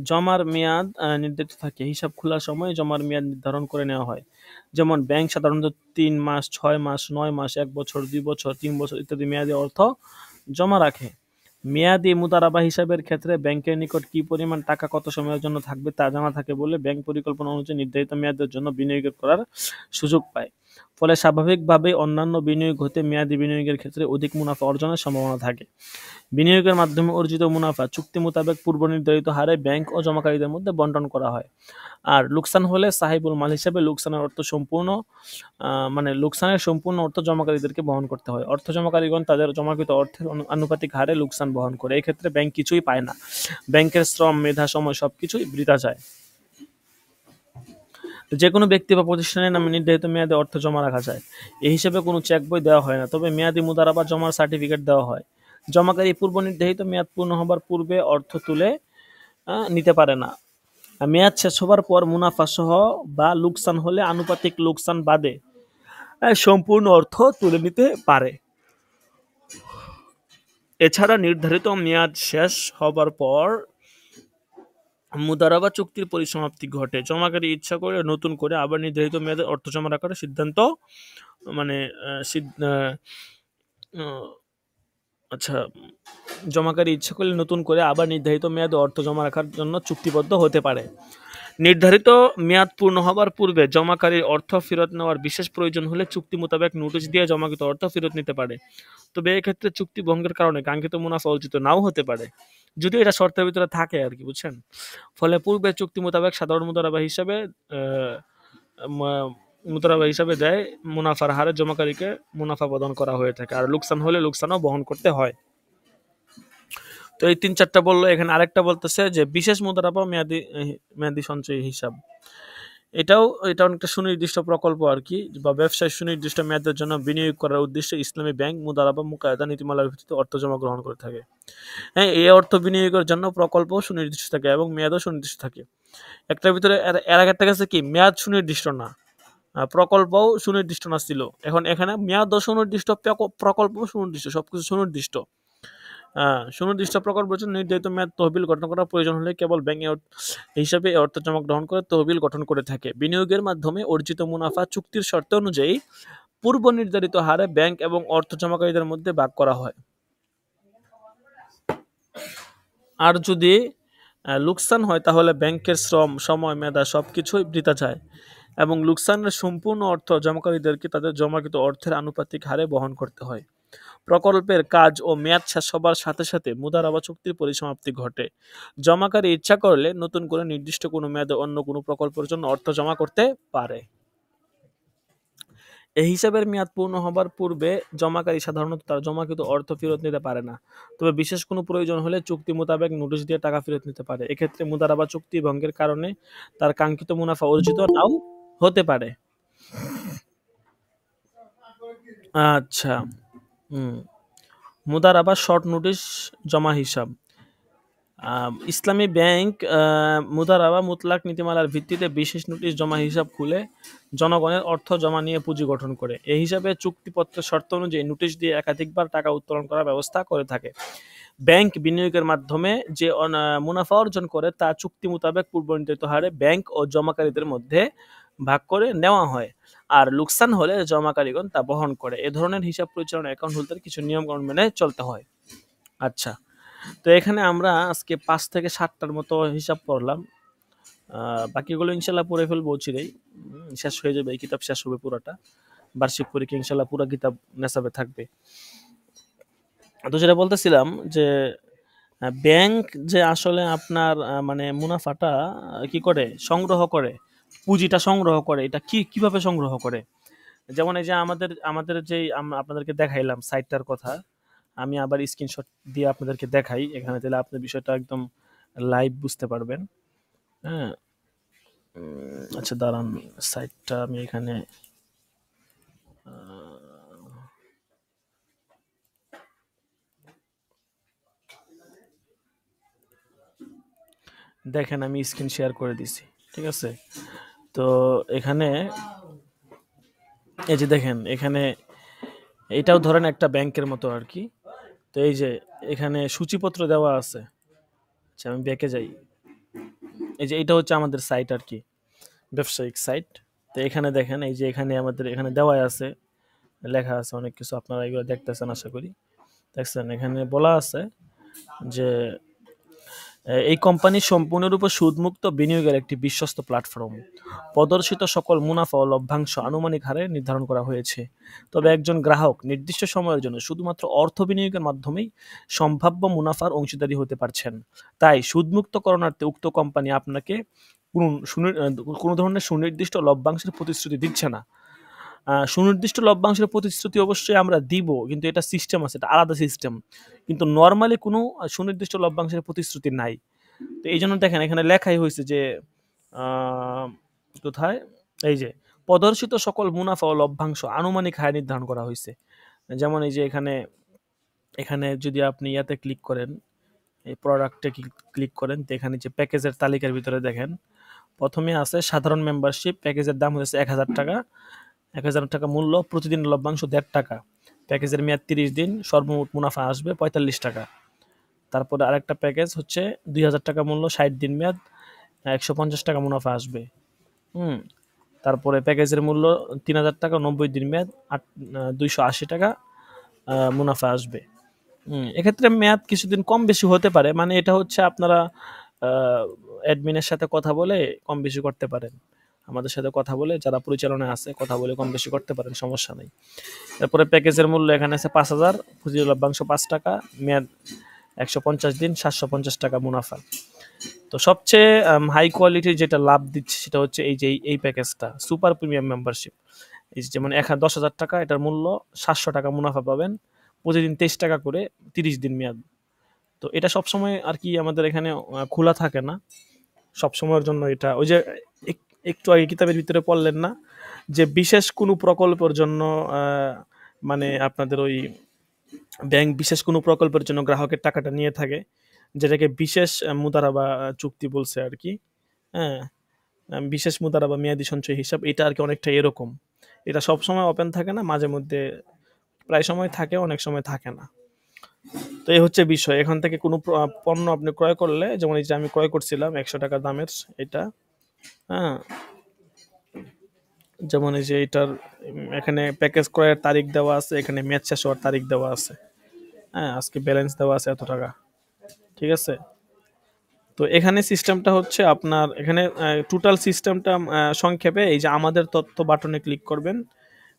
জমার মেয়াদ নির্ধারিত থাকে। হিসাব খোলার সময় জমার মেয়াদ নির্ধারণ করে নেওয়া হয়। যেমন ব্যাংক সাধারণত 3 মাস, 6 মাস, 9 মাস, 1 বছর, 2 বছর, 3 বছর ইত্যাদি মেয়াদে অর্থ জমা রাখে। মেয়াদি মুদারাবা হিসাবের ক্ষেত্রে ব্যাংকের নিকট কি পরিমাণ টাকা কত সময়ের জন্য থাকবে তা জানা থাকে বলে ব্যাংক পরিকল্পনা অনুযায়ী নির্ধারিত মেয়াদের জন্য বিনিয়োগ করার সুযোগ পায়। ফলে স্বাভাবিকভাবেই অন্যান্য বিনিয়োগ হতে মেয়াদি বিনিয়োগের ক্ষেত্রে অধিক মুনাফা অর্জনের সম্ভাবনা থাকে। বিনিয়োগের মাধ্যমে অর্জিত মুনাফা চুক্তি মোতাবেক পূর্ব নির্ধারিত হারে ব্যাংক ও জমাকারীদের মধ্যে বন্টন করা হয়। আর লোকসান হলে সাহিবুল মাল হিসেবে লোকসানের অর্থ সম্পূর্ণ লোকসানের সম্পূর্ণ অর্থ জমাকারীদেরকে বহন করতে হয়। অর্থ জমাকারীগণ তাদের জমাকৃত অর্থের আনুপাতিক হারে লোকসান বহন করে। এই ক্ষেত্রে ব্যাংক কিছুই পায় না, ব্যাংকের শ্রম, মেধা, সময় সবকিছুই বৃথা যায়। যে কোনো ব্যক্তি বা প্রতিষ্ঠানের নামে নির্ধারিত মেয়াদে অর্থ জমা রাখা যায়। এই হিসেবে কোনো চেক বই দেওয়া হয় না, তবে মেয়াদি মুদারাবা জমার সার্টিফিকেট দেওয়া হয়। জমাকারী পূর্ব নির্ধারিত মেয়াদ পূর্ণ হবার পূর্বে অর্থ তুলে নিতে পারে না। মেয়াদ শেষ হবার পর মুনাফা সহ বা লোকসান হলে আনুপাতিক লোকসান বাদে সম্পূর্ণ অর্থ তুলে নিতে পারে। এছাড়া নির্ধারিত মেয়াদ শেষ হবার পর মুদারাবা চুক্তির পরিসমাপ্তি ঘটে। জমাকারী ইচ্ছা করে নতুন করে আবার নির্ধারিত মেয়াদে অর্থ জমা রাখার সিদ্ধান্ত মানে আচ্ছা, জমাকারী ইচ্ছা করলে নতুন করে আবার নির্ধারিত মেয়াদে অর্থ জমা রাখার জন্য চুক্তিবদ্ধ হতে পারে। নির্ধারিত মেয়াদ পূর্ণ হবার পূর্বে জমাকারীর অর্থ ফেরত নেওয়ার বিশেষ প্রয়োজন হলে চুক্তি মোতাবেক নোটিশ দিয়ে জমাকৃত অর্থ ফেরত নিতে পারে। তবে এক্ষেত্রে চুক্তি ভঙ্গের কারণে কাঙ্ক্ষিত মুনাফা অর্জিত নাও হতে পারে, যদিও এটা শর্তের ভিতরে থাকে আর কি, বুঝছেন। ফলে পূর্বে চুক্তি মোতাবেক সাধারণ মুদারাবা হিসাবে দেয় মুনাফার হারে জমাকারীকে মুনাফা প্রদান করা হয়ে থাকে, আর লোকসান হলে লোকসানও বহন করতে হয়। তো এই 3-4টা বললো। এখানে আরেকটা বলতেছে যে বিশেষ মুদারাবা মেয়াদি সঞ্চয় হিসাব। এটা একটা সুনির্দিষ্ট প্রকল্প আর কি, বা ব্যবসায় সুনির্দিষ্ট মেয়াদের জন্য বিনিয়োগ করার উদ্দেশ্যে ইসলামী ব্যাংক মুদারাবা মুকায়দা নীতিমালার ভিত্তিতে অর্থ জমা গ্রহণ করে থাকে। হ্যাঁ, এই অর্থ বিনিয়োগের জন্য প্রকল্প সুনির্দিষ্ট থাকে এবং মেয়াদও সুনির্দিষ্ট থাকে। একটার ভিতরে এর আগেরটা গেছে কি মেয়াদ সুনির্দিষ্ট না, প্রকল্পও সুনির্দিষ্ট না ছিল। এখন এখানে মেয়াদও সুনির্দিষ্ট, প্রকল্প সুনির্দিষ্ট, সবকিছু সুনির্দিষ্ট। সুনির্দিষ্ট প্রকল্পের জন্য নির্ধারিত মেয়াদ তহবিল গঠন করার প্রয়োজন হলে কেবল ব্যাংক হিসাবে অর্থ জমা গ্রহণ করে তহবিল গঠন করে থাকে। বিনিয়োগের মাধ্যমে অর্জিত মুনাফা চুক্তির শর্ত অনুযায়ী পূর্ব নির্ধারিত হারে ব্যাংক এবং অর্থ জমাকারীদের মধ্যে ভাগ করা হয়। আর যদি লোকসান হয় তাহলে ব্যাংকের শ্রম, সময়, মেধা সবকিছুই বৃথা যায় এবং লোকসানের সম্পূর্ণ অর্থ জমাকারীদেরকে তাদের জমাকৃত অর্থের আনুপাতিক হারে বহন করতে হয়। প্রকল্পের কাজ ও মেয়াদ শেষ হবার সাথে সাথে মুদারাবা চুক্তির পরিসমাপ্তি ঘটে। জমাকারী ইচ্ছা করলে নতুন করে নির্দিষ্ট কোনো মেয়াদে অন্য কোনো প্রকল্পের জন্য অর্থ জমা করতে পারে। এই হিসাবের মেয়াদ পূর্ণ হবার পূর্বে জমাকারী সাধারণত তার জমাকৃত অর্থ ফেরত নিতে পারে না, তবে বিশেষ কোনো প্রয়োজন হলে চুক্তি মোতাবেক নোটিশ দিয়ে টাকা ফেরত নিতে পারে। এক্ষেত্রে মুদারাবা চুক্তি ভঙ্গের কারণে তার কাঙ্ক্ষিত মুনাফা অর্জিত নাও হতে পারে। আচ্ছা, মুদারাবা শর্ট নোটিশ জমা হিসাব। ইসলামী ব্যাংক মুদারাবা মুতলাক নীতিমালার ভিত্তিতে বিশেষ নোটিশ জমা হিসাব খুলে জনগণের অর্থ জমা নিয়ে পুঁজি গঠন করে। এই হিসাবে চুক্তিপত্রের শর্ত অনুযায়ী নোটিশ দিয়ে একাধিকবার টাকা উত্তোলন করার ব্যবস্থা করে থাকে। ব্যাংক বিনিয়োগের মাধ্যমে যে মুনাফা অর্জন করে তা চুক্তি মোতাবেক পূর্ব নির্ধারিত হারে ব্যাংক ও জমাকারীদের মধ্যে ভাগ করে নেওয়া হয়, আর লোকসান হলে জমাকারীগণ তা বহন করে। এ ধরনের হিসাব পরিচালনা অ্যাকাউন্ট হোল্ডার কিছু নিয়মকানুন মেনে চলতে হয়। আচ্ছা, তো এখানে আমরা আজকে 5 থেকে 7টার মতো হিসাব করলাম। বাকিগুলো ইনশাল্লাহ পড়ে ফেলবো চিরেই, শেষ হয়ে যাবে, এই কিতাব শেষ হবে পুরাটা। বার্ষিক পরীক্ষা ইনশাল্লাহ পুরো কিতাব নেশাবে থাকবে। তো যেটা বলতেছিলাম যে ব্যাংক যে আসলে আপনার মানে মুনাফাটা কি করে সংগ্রহ করে, পুঁজিটা সংগ্রহ করে, এটা কিভাবে সংগ্রহ করে? যেমন এই যে আমাদের যে আপনাদেরকে দেখাইলাম সাইটটার কথা, আমি আবার স্ক্রিনশট দিয়ে আপনাদেরকে দেখাই এখানে, তাহলে আপনি বিষয়টা একদম লাইভ বুঝতে পারবেন। হ্যাঁ, আচ্ছা দাঁড়ান, সাইটটা আমি এখানে দেখেন, আমি স্ক্রিন শেয়ার করে দিছি, ঠিক আছে? তো এখানে এই যে দেখেন, এখানে এটাও ধরেন একটা ব্যাংকের মতো আর কি। তো এই যে এখানে সূচিপত্র দেওয়া আছে। আচ্ছা, আমি ব্যাকে যাই। এই যে এটা হচ্ছে আমাদের সাইট আর কি, ব্যবসায়িক সাইট। তো এখানে দেখেন, এই যে এখানে আমাদের এখানে দেওয়াই আছে, লেখা আছে অনেক কিছু, আপনারা এগুলো দেখতেছেন আশা করি। দেখছেন, এখানে বলা আছে যে এই কোম্পানি সম্পূর্ণরূপে সুদমুক্ত বিনিয়োগের একটি বিশ্বস্ত প্ল্যাটফর্ম। প্রদর্শিত সকল মুনাফা ও লভ্যাংশ আনুমানিক হারে নির্ধারণ করা হয়েছে। তবে একজন গ্রাহক নির্দিষ্ট সময়ের জন্য শুধুমাত্র অর্থ বিনিয়োগের মাধ্যমেই সম্ভাব্য মুনাফার অংশীদারি হতে পারছেন। তাই সুদমুক্ত করণার্থে উক্ত কোম্পানি আপনাকে কোনো ধরনের সুনির্দিষ্ট লভ্যাংশের প্রতিশ্রুতি দিচ্ছে না। সুনির্দিষ্ট লভ্যাংশের প্রতিশ্রুতি অবশ্যই আমরা দিব, কিন্তু এটা সিস্টেম আছে, এটা আলাদা সিস্টেম। কিন্তু নর্মালি কোনো সুনির্দিষ্ট লভ্যাংশের প্রতিশ্রুতি নাই। তো এই জন্য দেখেন, এখানে লেখাই হয়েছে যে কোথায়, এই যে প্রদর্শিত সকল মুনাফা ও লভ্যাংশ আনুমানিক হারে নির্ধারণ করা হয়েছে। যেমন এই যে এখানে এখানে যদি আপনি ইয়াতে ক্লিক করেন, এই প্রোডাক্টে ক্লিক করেন, তো এখানে যে প্যাকেজের তালিকার ভিতরে দেখেন, প্রথমে আছে সাধারণ মেম্বারশিপ, প্যাকেজের দাম হচ্ছে 1000 টাকা, 1000 টাকা মূল্য, প্রতিদিন লভ্যাংশ 1.5 টাকা, প্যাকেজের মেয়াদ 30 দিন, সর্বমোট মুনাফা আসবে 45 টাকা। তারপরে আরেকটা প্যাকেজ হচ্ছে 2000 টাকা মূল্য, 60 দিন মেয়াদ, 150 টাকা মুনাফা আসবে। তারপরে প্যাকেজের মূল্য 3000 টাকা, 90 দিন মেয়াদ, 280 টাকা মুনাফা আসবে। এক্ষেত্রে মেয়াদ কিছুদিন কম বেশি হতে পারে, মানে এটা হচ্ছে আপনারা অ্যাডমিনের সাথে কথা বলে কম বেশি করতে পারেন, আমাদের সাথে কথা বলে, যারা পরিচালনায় আছে কথা বলে কম বেশি করতে পারেন, সমস্যা নেই। তারপরে প্যাকেজের মূল্য এখানে আছে 5000, পুঁজি লভ্যাংশ 5 টাকা, মেয়াদ 150 দিন, 750 টাকা মুনাফা। তো সবচেয়ে হাই কোয়ালিটির যেটা লাভ দিচ্ছে সেটা হচ্ছে এই যে এই প্যাকেজটা, সুপার প্রিমিয়াম মেম্বারশিপ। এই যেমন 10,000 টাকা, এটার মূল্য 700 টাকা মুনাফা পাবেন, প্রতিদিন 23 টাকা করে, 30 দিন মেয়াদ। তো এটা সবসময় আর কি আমাদের এখানে খোলা থাকে না সবসময়ের জন্য। এটা ওই যে একটু আগে কিতাবের ভিতরে পড়লেন না যে বিশেষ কোনো প্রকল্পের জন্য মানে আপনাদের ওই ব্যাংক বিশেষ কোনো প্রকল্পের জন্য গ্রাহকের টাকাটা নিয়ে থাকে, যেটাকে বিশেষ মুদারাবা চুক্তি বলছে আর কি। হ্যাঁ, বিশেষ মুদারাবা মেয়াদি সঞ্চয় হিসাব, এটা আর কি অনেকটা এরকম। এটা সবসময় ওপেন থাকে না, মাঝে মধ্যে প্রায় সময় থাকে, অনেক সময় থাকে না। তো এই হচ্ছে বিষয়। এখান থেকে কোনো পণ্য আপনি ক্রয় করলে, যেমন এই যে আমি ক্রয় করছিলাম 100 টাকা দামের এটা, হ্যাঁ, যেমন এই যে এটার এখানে প্যাকেজ ক্রয়ের তারিখ দেওয়া আছে, এখানে মেয়াদ শেষ হওয়ার তারিখ দেওয়া আছে, হ্যাঁ, আজকে ব্যালেন্স দেওয়া আছে এত টাকা, ঠিক আছে? তো এখানে সিস্টেমটা হচ্ছে আপনার, এখানে টোটাল সিস্টেমটা সংক্ষেপে এই যে আমাদের তথ্য বাটনে ক্লিক করবেন,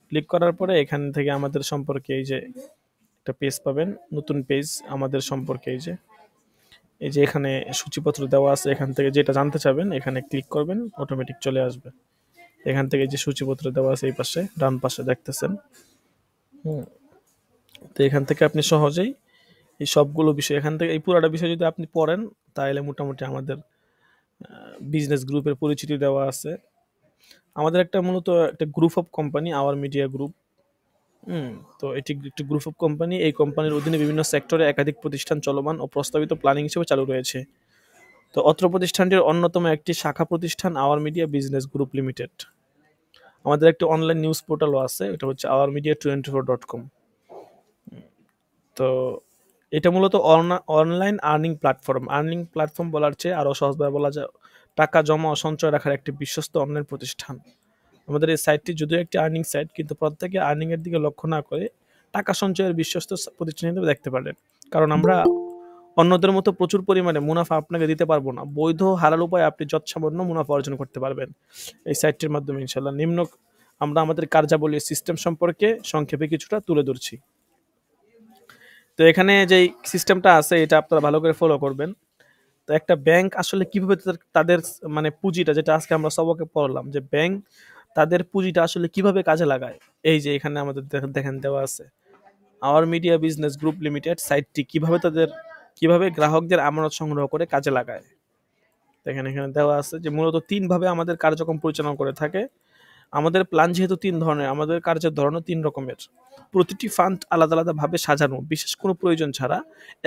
ক্লিক করার পরে এখান থেকে আমাদের সম্পর্কে এই যে একটা পেজ পাবেন, নতুন পেজ আমাদের সম্পর্কে, এই যে এখানে সূচিপত্র দেওয়া আছে, এখান থেকে যেটা জানতে চাবেন এখানে ক্লিক করবেন, অটোমেটিক চলে আসবে। এখান থেকে যে সূচিপত্র দেওয়া আছে এই পাশে ডান পাশে দেখতেছেন। তো এখান থেকে আপনি সহজেই এই সবগুলো বিষয়, এখান থেকে এই পুরাটা বিষয় যদি আপনি পড়েন, তাহলে মোটামুটি আমাদের বিজনেস গ্রুপের পরিচিতি দেওয়া আছে। আমাদের একটা মূলত একটা group of company, our media group, হুম, তো এটি একটি গ্রুপ অফ কোম্পানি। এই কোম্পানির অধীনে বিভিন্ন সেক্টরে একাধিক প্রতিষ্ঠান চলমান ও প্রস্তাবিত প্ল্যানিং হিসেবে চালু রয়েছে। তো অত্র প্রতিষ্ঠানটির অন্যতম একটি শাখা প্রতিষ্ঠান our media business group limited. আমাদের একটি অনলাইন নিউজ পোর্টালও আছে, এটা হচ্ছে ourmedia24.com। তো এটা মূলত অনলাইন আর্নিং প্ল্যাটফর্ম বলার চেয়ে আরও সহজভাবে বলা যায় টাকা জমা ও সঞ্চয় রাখার একটি বিশ্বস্ত অনলাইন প্রতিষ্ঠান। আমাদের এই সাইটটি যদিও একটি আর্নিং সাইট, কিন্তু প্রত্যেকে আর্নিং এর দিকে লক্ষ্য না করে টাকা সঞ্চয়ের বিশ্বস্ত প্রতিষ্ঠান হিসেবে দেখতে পারেন। কারণ আমরা অন্যদের মতো প্রচুর পরিমাণে মুনাফা আপনাকে দিতে পারবো না। বৈধ হালাল উপায়ে আপনি যৎসামান্য মুনাফা অর্জন করতে পারবেন এই সাইটটির মাধ্যমে ইনশাল্লাহ। আমরা আমাদের কার্যাবলী সিস্টেম সম্পর্কে সংক্ষেপে কিছুটা তুলে ধরছি। তো এখানে যে সিস্টেমটা আছে এটা আপনারা ভালো করে ফলো করবেন। তো একটা ব্যাংক আসলে কিভাবে তাদের মানে পুঁজিটা, যেটা আজকে আমরা সবকে পড়লাম যে ব্যাংক তাদের পুঁজিটা আসলে কিভাবে কাজে লাগায়, এই যে এখানে আমাদের দেখেন দেওয়া আছে our media business group limited সাইটটি কিভাবে গ্রাহকদের আমানত সংগ্রহ করে কাজে লাগায়। দেখেন এখানে দেওয়া আছে যে মূলত ৩ ভাবে আমাদের কার্যক্রম পরিচালনা করে থাকে। আমাদের প্ল্যান যেহেতু ৩ ধরনের, আমাদের কার্যের ধরনও ৩ রকমের। প্রতিটি ফান্ড আলাদা আলাদা ভাবে সাজানো, বিশেষ কোনো প্রয়োজন ছাড়া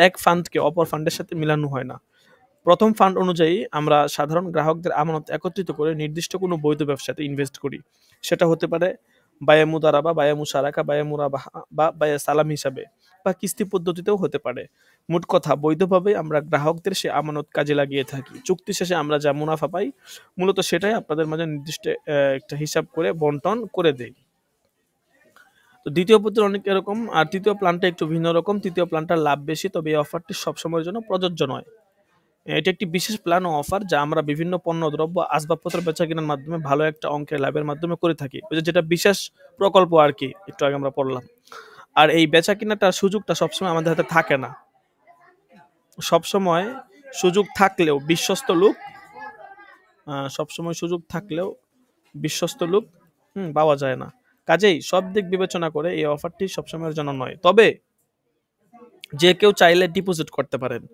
এক ফান্ডকে অপর ফান্ডের সাথে মিলানো হয় না। প্রথম ফান্ড অনুযায়ী আমরা সাধারণ গ্রাহকদের আমানত একত্রিত করে নির্দিষ্ট কোনো বৈধ ব্যবসাতে ইনভেস্ট করি। সেটা হতে পারে বায়ে মুদারাবা, বায়ে মুশারাকা, বায়ে মুরাবাহা বা বায়ে সালাম হিসাবে, বা কিস্তি পদ্ধতিতেও হতে পারে। মোট কথা বৈধভাবে আমরা গ্রাহকদের সে আমানত কাজে লাগিয়ে থাকি। চুক্তি শেষে আমরা যা মুনাফা পাই মূলত সেটাই আপনাদের মাঝে নির্দিষ্ট একটা হিসাব করে বন্টন করে দেই। তো দ্বিতীয় পদ্ধতি অনেক এরকম, আর তৃতীয় প্ল্যানটা একটু ভিন্ন রকম। তৃতীয় প্ল্যানটার লাভ বেশি, তবে এই অফারটি সবসময়ের জন্য প্রযোজ্য নয়। এটি একটি বিশেষ প্ল্যান ও অফার যা আমরা বিভিন্ন পণ্যদ্রব্য আসবাবপত্র বেচা কেনার মাধ্যমে ভালো একটা অঙ্কের লাভের মাধ্যমে করে থাকি। ওই যে যেটা বিশেষ প্রকল্প আর কি, একটু আগে আমরা পড়লাম। আর এই বেচা কেনাটার সুযোগটা সবসময় আমাদের হাতে থাকে না। সবসময় সুযোগ থাকলেও বিশ্বস্ত লোক সবসময় সুযোগ থাকলেও বিশ্বস্ত লোক পাওয়া যায় না। কাজেই সব দিক বিবেচনা করে এই অফারটি সবসময়ের জন্য নয়, তবে যে কেউ চাইলে ডিপোজিট করতে পারেন।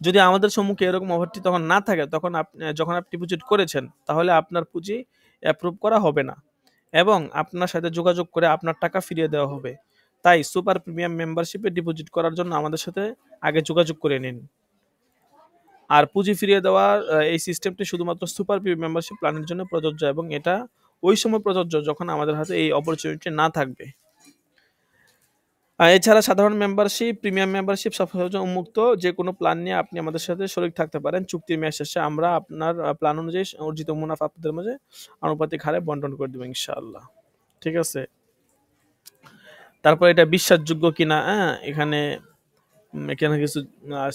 যদি আমাদের সম্মুখে এরকম অফারটি তখন না থাকে, তখন যখন আপনি ডিপোজিট করেছেন তাহলে আপনার পুঁজি অ্যাপ্রুভ করা হবে না এবং আপনার সাথে যোগাযোগ করে আপনার টাকা ফিরিয়ে দেওয়া হবে। তাই সুপার প্রিমিয়াম মেম্বারশিপে ডিপোজিট করার জন্য আমাদের সাথে আগে যোগাযোগ করে নিন। আর পুঁজি ফিরিয়ে দেওয়ার এই সিস্টেমটি শুধুমাত্র সুপার প্রিমিয়াম মেম্বারশিপ প্ল্যানের জন্য প্রযোজ্য এবং এটা ওই সময় প্রযোজ্য যখন আমাদের হাতে এই অপরচুনিটি না থাকবে। এছাড়া সাধারণ মেম্বারশিপ, প্রিমিয়াম মেম্বারশিপ সবসময় উন্মুক্ত। যে কোনো প্ল্যান নিয়ে আপনি আমাদের সাথে শরীক থাকতে পারেন। চুক্তির মেয়াদ শেষে আমরা আপনার প্ল্যান অনুযায়ী অর্জিত মুনাফা আপনাদের মাঝে আনুপাতিক হারে বন্টন করে দেবো ইনশাআল্লাহ। ঠিক আছে? তারপর এটা বিশ্বাসযোগ্য কিনা, এখানে এখানে কিছু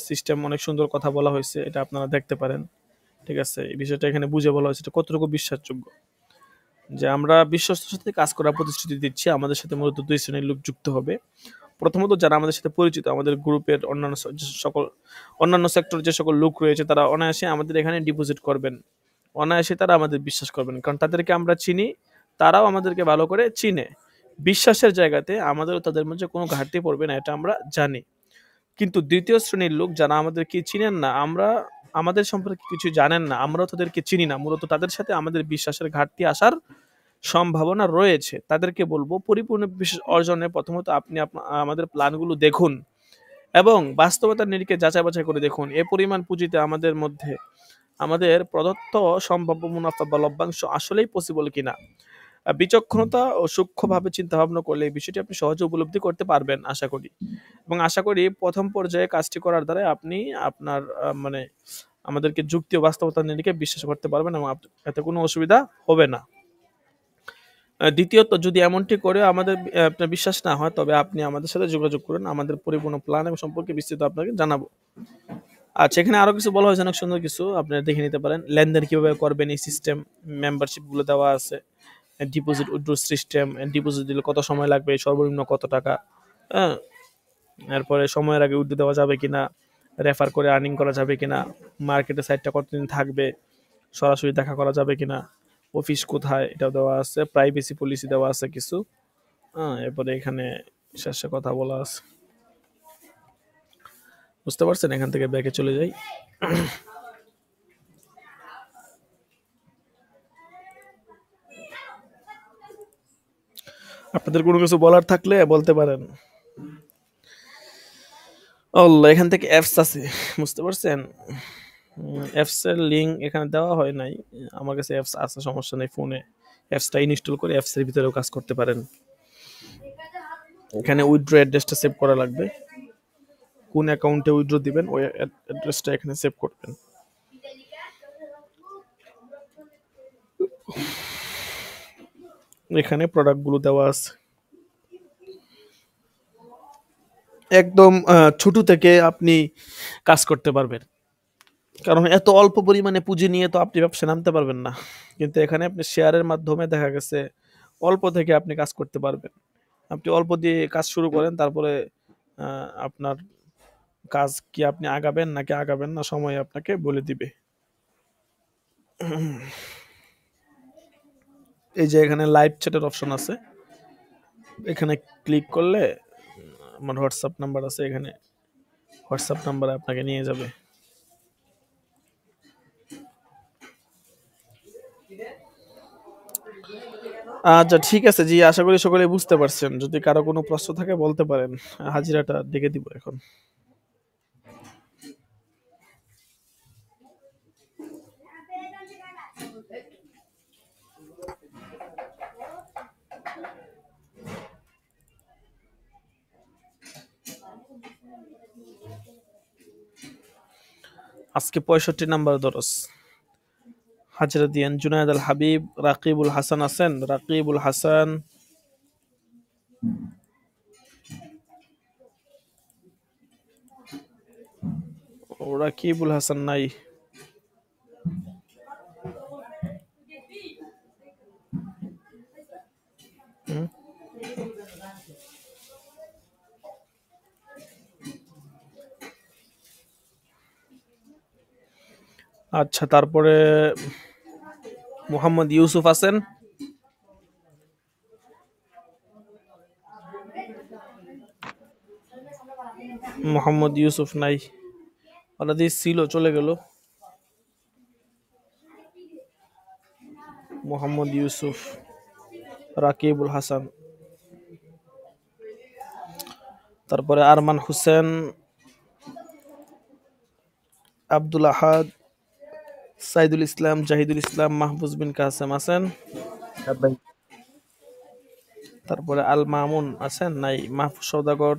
সিস্টেম অনেক সুন্দর কথা বলা হয়েছে, এটা আপনারা দেখতে পারেন। ঠিক আছে? এই বিষয়টা এখানে বুঝে বলা হয়েছে এটা কতটুকু বিশ্বাসযোগ্য। যে আমরা বিশ্বস্তের সাথে কাজ করার প্রতিশ্রুতি দিচ্ছি। আমাদের সাথে মূলত ২ শ্রেণীর লোক যুক্ত হবে। প্রথমত যারা আমাদের সাথে পরিচিত, আমাদের গ্রুপের অন্যান্য সেক্টর যে সকল লোক রয়েছে তারা অনায়াসে আমাদের এখানে ডিপোজিট করবেন। অনায়াসে তারা আমাদের বিশ্বাস করবেন, কারণ তাদেরকে আমরা চিনি, তারাও আমাদেরকে ভালো করে চিনে। বিশ্বাসের জায়গাতে আমাদেরও তাদের মধ্যে কোনো ঘাটতি পড়বে না, এটা আমরা জানি। কিন্তু দ্বিতীয় শ্রেণীর লোক যারা আমাদেরকে চিনেন না, আমাদের সম্পর্কে কিছু জানেন না, আমরাও তাদেরকে চিনি না, মূলত তাদের সাথে আমাদের বিশ্বাসের ঘাটতি আসার সম্ভাবনা রয়েছে। তাদেরকে বলবো পরিপূর্ণ বিশ্বাস অর্জনে প্রথমত আপনি আমাদের প্ল্যানগুলো দেখুন এবং বাস্তবতার নিরিখে যাচাই বাছাই করে দেখুন এ পরিমাণ পুঁজিতে আমাদের প্রদত্ত সম্ভাব্য মুনাফা বা লভ্যাংশ আসলেই পসিবল কিনা। বিচক্ষণতা ও সূক্ষ্মভাবে চিন্তা ভাবনা করলে এই বিষয়টি আপনি সহজে উপলব্ধি করতে পারবেন আশা করি। এবং আশা করি প্রথম পর্যায়ে কাজটি করার দ্বারা আপনি আপনার মানে আমাদেরকে যুক্তি ও বাস্তবতার নিরিখে বিশ্বাস করতে পারবেন এবং এতে কোনো অসুবিধা হবে না। দ্বিতীয়ত, যদি এমনটি করে আপনার বিশ্বাস না হয়, তবে আপনি আমাদের সাথে যোগাযোগ করুন। আমাদের পরিপূর্ণ প্ল্যান এবং সম্পর্কে বিস্তৃত আপনাকে জানাবো। আচ্ছা, এখানে আরো কিছু বলা হয়েছে, অনেক সুন্দর কিছু, আপনারা দেখে নিতে পারেন। লেনদেন কিভাবে করবেন এই সিস্টেম, মেম্বারশিপ গুলো দেওয়া আছে, ডিপোজিট উইথড্র সিস্টেম, ডিপোজিট দিলে কত সময় লাগবে, সর্বনিম্ন কত টাকা, হ্যাঁ, এরপরে সময়ের আগে উইথড্র দেওয়া যাবে কিনা, রেফার করে আর্নিং করা যাবে কিনা, মার্কেটের সাইটটা কতদিন থাকবে, সরাসরি দেখা করা যাবে কিনা, অফিস কোথায়, এটাও দেওয়া আছে, প্রাইভেসি পলিসি দেওয়া আছে কিছু। এরপরে এখানে শেষে কথা বলা আছে, বুঝতে পারছেন? এখান থেকে ব্যাকে চলে যাই। আপনাদের কোনো কিছু বলার থাকলে বলতে পারেন। এখান থেকে অ্যাপস আছে, বুঝতে পারছেন? অ্যাপস এর লিঙ্ক এখানে দেওয়া হয় নাই। আমার কাছে অ্যাপস আছে, সমস্যা নেই। ফোনে অ্যাপসটা ইনস্টল করে অ্যাপস এর ভিতরেও কাজ করতে পারেন। এখানে উইথড্র অ্যাড্রেসটা সেভ করা লাগবে। কোন অ্যাকাউন্টে উইথড্র দিবেন ওই অ্যাড্রেসটা এখানে সেভ করবেন। এখানে প্রোডাক্টগুলো দেওয়া আছে। একদম ছোট থেকে আপনি কাজ করতে পারবেন, কারণ এত অল্প পরিমাণে পুঁজি নিয়ে তো আপনি ব্যবসা নামতে পারবেন না। কিন্তু এখানে আপনি শেয়ারের মাধ্যমে দেখা গেছে অল্প থেকে আপনি কাজ করতে পারবেন। আপনি অল্প দিয়ে কাজ শুরু করেন, তারপরে আপনার কাজ কি আপনি আগাবেন নাকি আগাবেন না সময় আপনাকে বলে দিবে। এই যে এখানে লাইভ চ্যাটের অপশন আছে, এখানে ক্লিক করলে আমার হোয়াটসঅ্যাপ নাম্বার আছে, এখানে হোয়াটসঅ্যাপ নাম্বারে আপনাকে নিয়ে যাবে। আচ্ছা ঠিক আছে জি, আশা করি সকলে বুঝতে পারছেন। যদি কারো কোনো প্রশ্ন থাকে বলতে পারেন। হাজিরাটা ডেকে দিব এখন। আজকে 65 নাম্বার দরস, হাজিরা দিয়েন। জুনায়েদ আল হাবিব, রাকিবুল হাসান আছেন? রাকিবুল হাসান, রাকিবুল হাসান নাই। হুম? আচ্ছা, তারপরে মোহাম্মদ ইউসুফ আছেন? মোহাম্মদ ইউসুফ নাই, অলরেডি ছিল, চলে গেল। মোহাম্মদ ইউসুফ, রাকিবুল হাসান, তারপরে আরমান হোসেন, আব্দুল আহাদ, সাইদুল ইসলাম, জাহিদুল ইসলাম, মাহফুজ বিন কাসেম আছেন? ভাই তারপরে আল মামুন আছেন? নাই। মাহফুজ সওদাগর,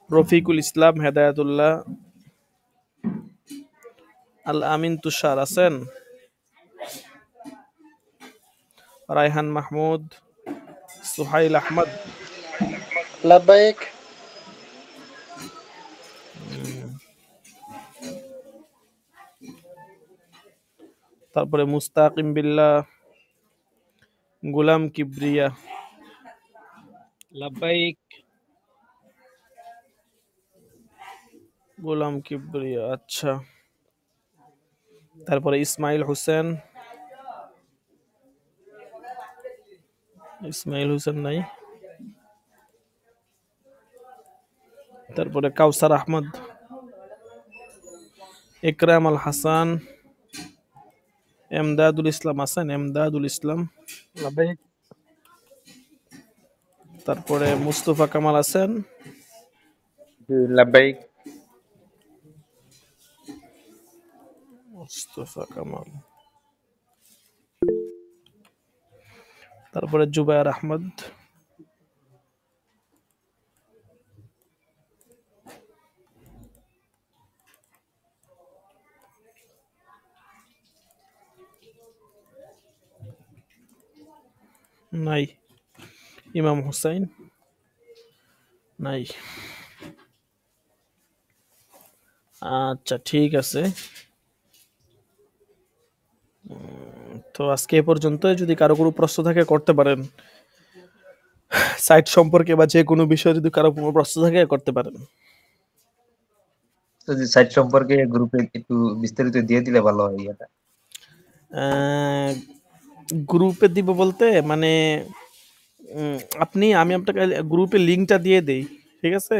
রফিকুল ইসলাম, হেদায়াতুল্লাহ, আল আমিন তুষার আছেন? রায়হান মাহমুদ, সুহাইল আহমদ, লাব্বাইক তারপরে মুস্তাকিম বিল্লাহ, গোলাম কিবরিয়া, লাব্বাইক গোলাম কিবরিয়া, আচ্ছা। তারপরে ইসমাইল হোসেন, ইসমাইল হোসেন নাই। তারপরে কাউসার আহমদ, ইকরাম আল হাসান, এমদাদুল ইসলাম আছেন? এমদাদুল ইসলাম। লাব্বাইক তারপরে মুস্তফা কামাল আছেন? লাব্বাইক মুস্তফা কামাল। তারপরে জুবায়ের আহমদ, নাই। ইমাম হুসাইন, নাই। আচ্ছা ঠিক আছে, তো আজকে এ পর্যন্তই। যদি কারো কোনো প্রশ্ন থাকে করতে পারেন, সাইট সম্পর্কে বা যে কোনো বিষয়ে যদি কারো কোনো প্রশ্ন থাকে করতে পারেন। তো যে সাইট সম্পর্কে গ্রুপে একটু বিস্তারিত দিয়ে দিলে ভালো হয় এটা। গ্রুপে দিব বলতে মানে আমি আপনাকে গ্রুপে লিঙ্কটা দিয়ে দেই, ঠিক আছে?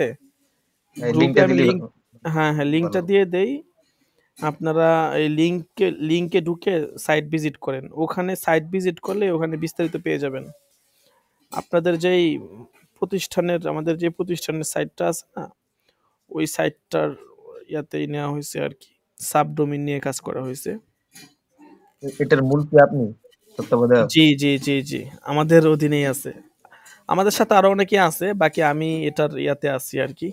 গ্রুপে লিঙ্কটা আমি দিলে লিঙ্ক, হ্যাঁ হ্যাঁ, লিঙ্কটা ভালো। দিয়ে দেই। আপনারা এই লিঙ্কে ঢুকে সাইট ভিজিট করেন, ওখানে সাইট ভিজিট করলে ওখানে বিস্তারিত পেয়ে যাবেন। আপনাদের যেই প্রতিষ্ঠানের আমাদের যে প্রতিষ্ঠানের সাইটটা আছে না, ওই সাইটটার ইয়াতেই নেওয়া হয়েছে আর কি, সাবডোমেইন নিয়ে কাজ করা হয়েছে। এটার মূল কি আপনি, তত্ত্বাবধায়ক? জি জি জি জি, আমাদের অধীনেই আছে। আমাদের সাথে আরো অনেকে আছে, বাকি আমি এটার ইয়াতে আছি আর কি।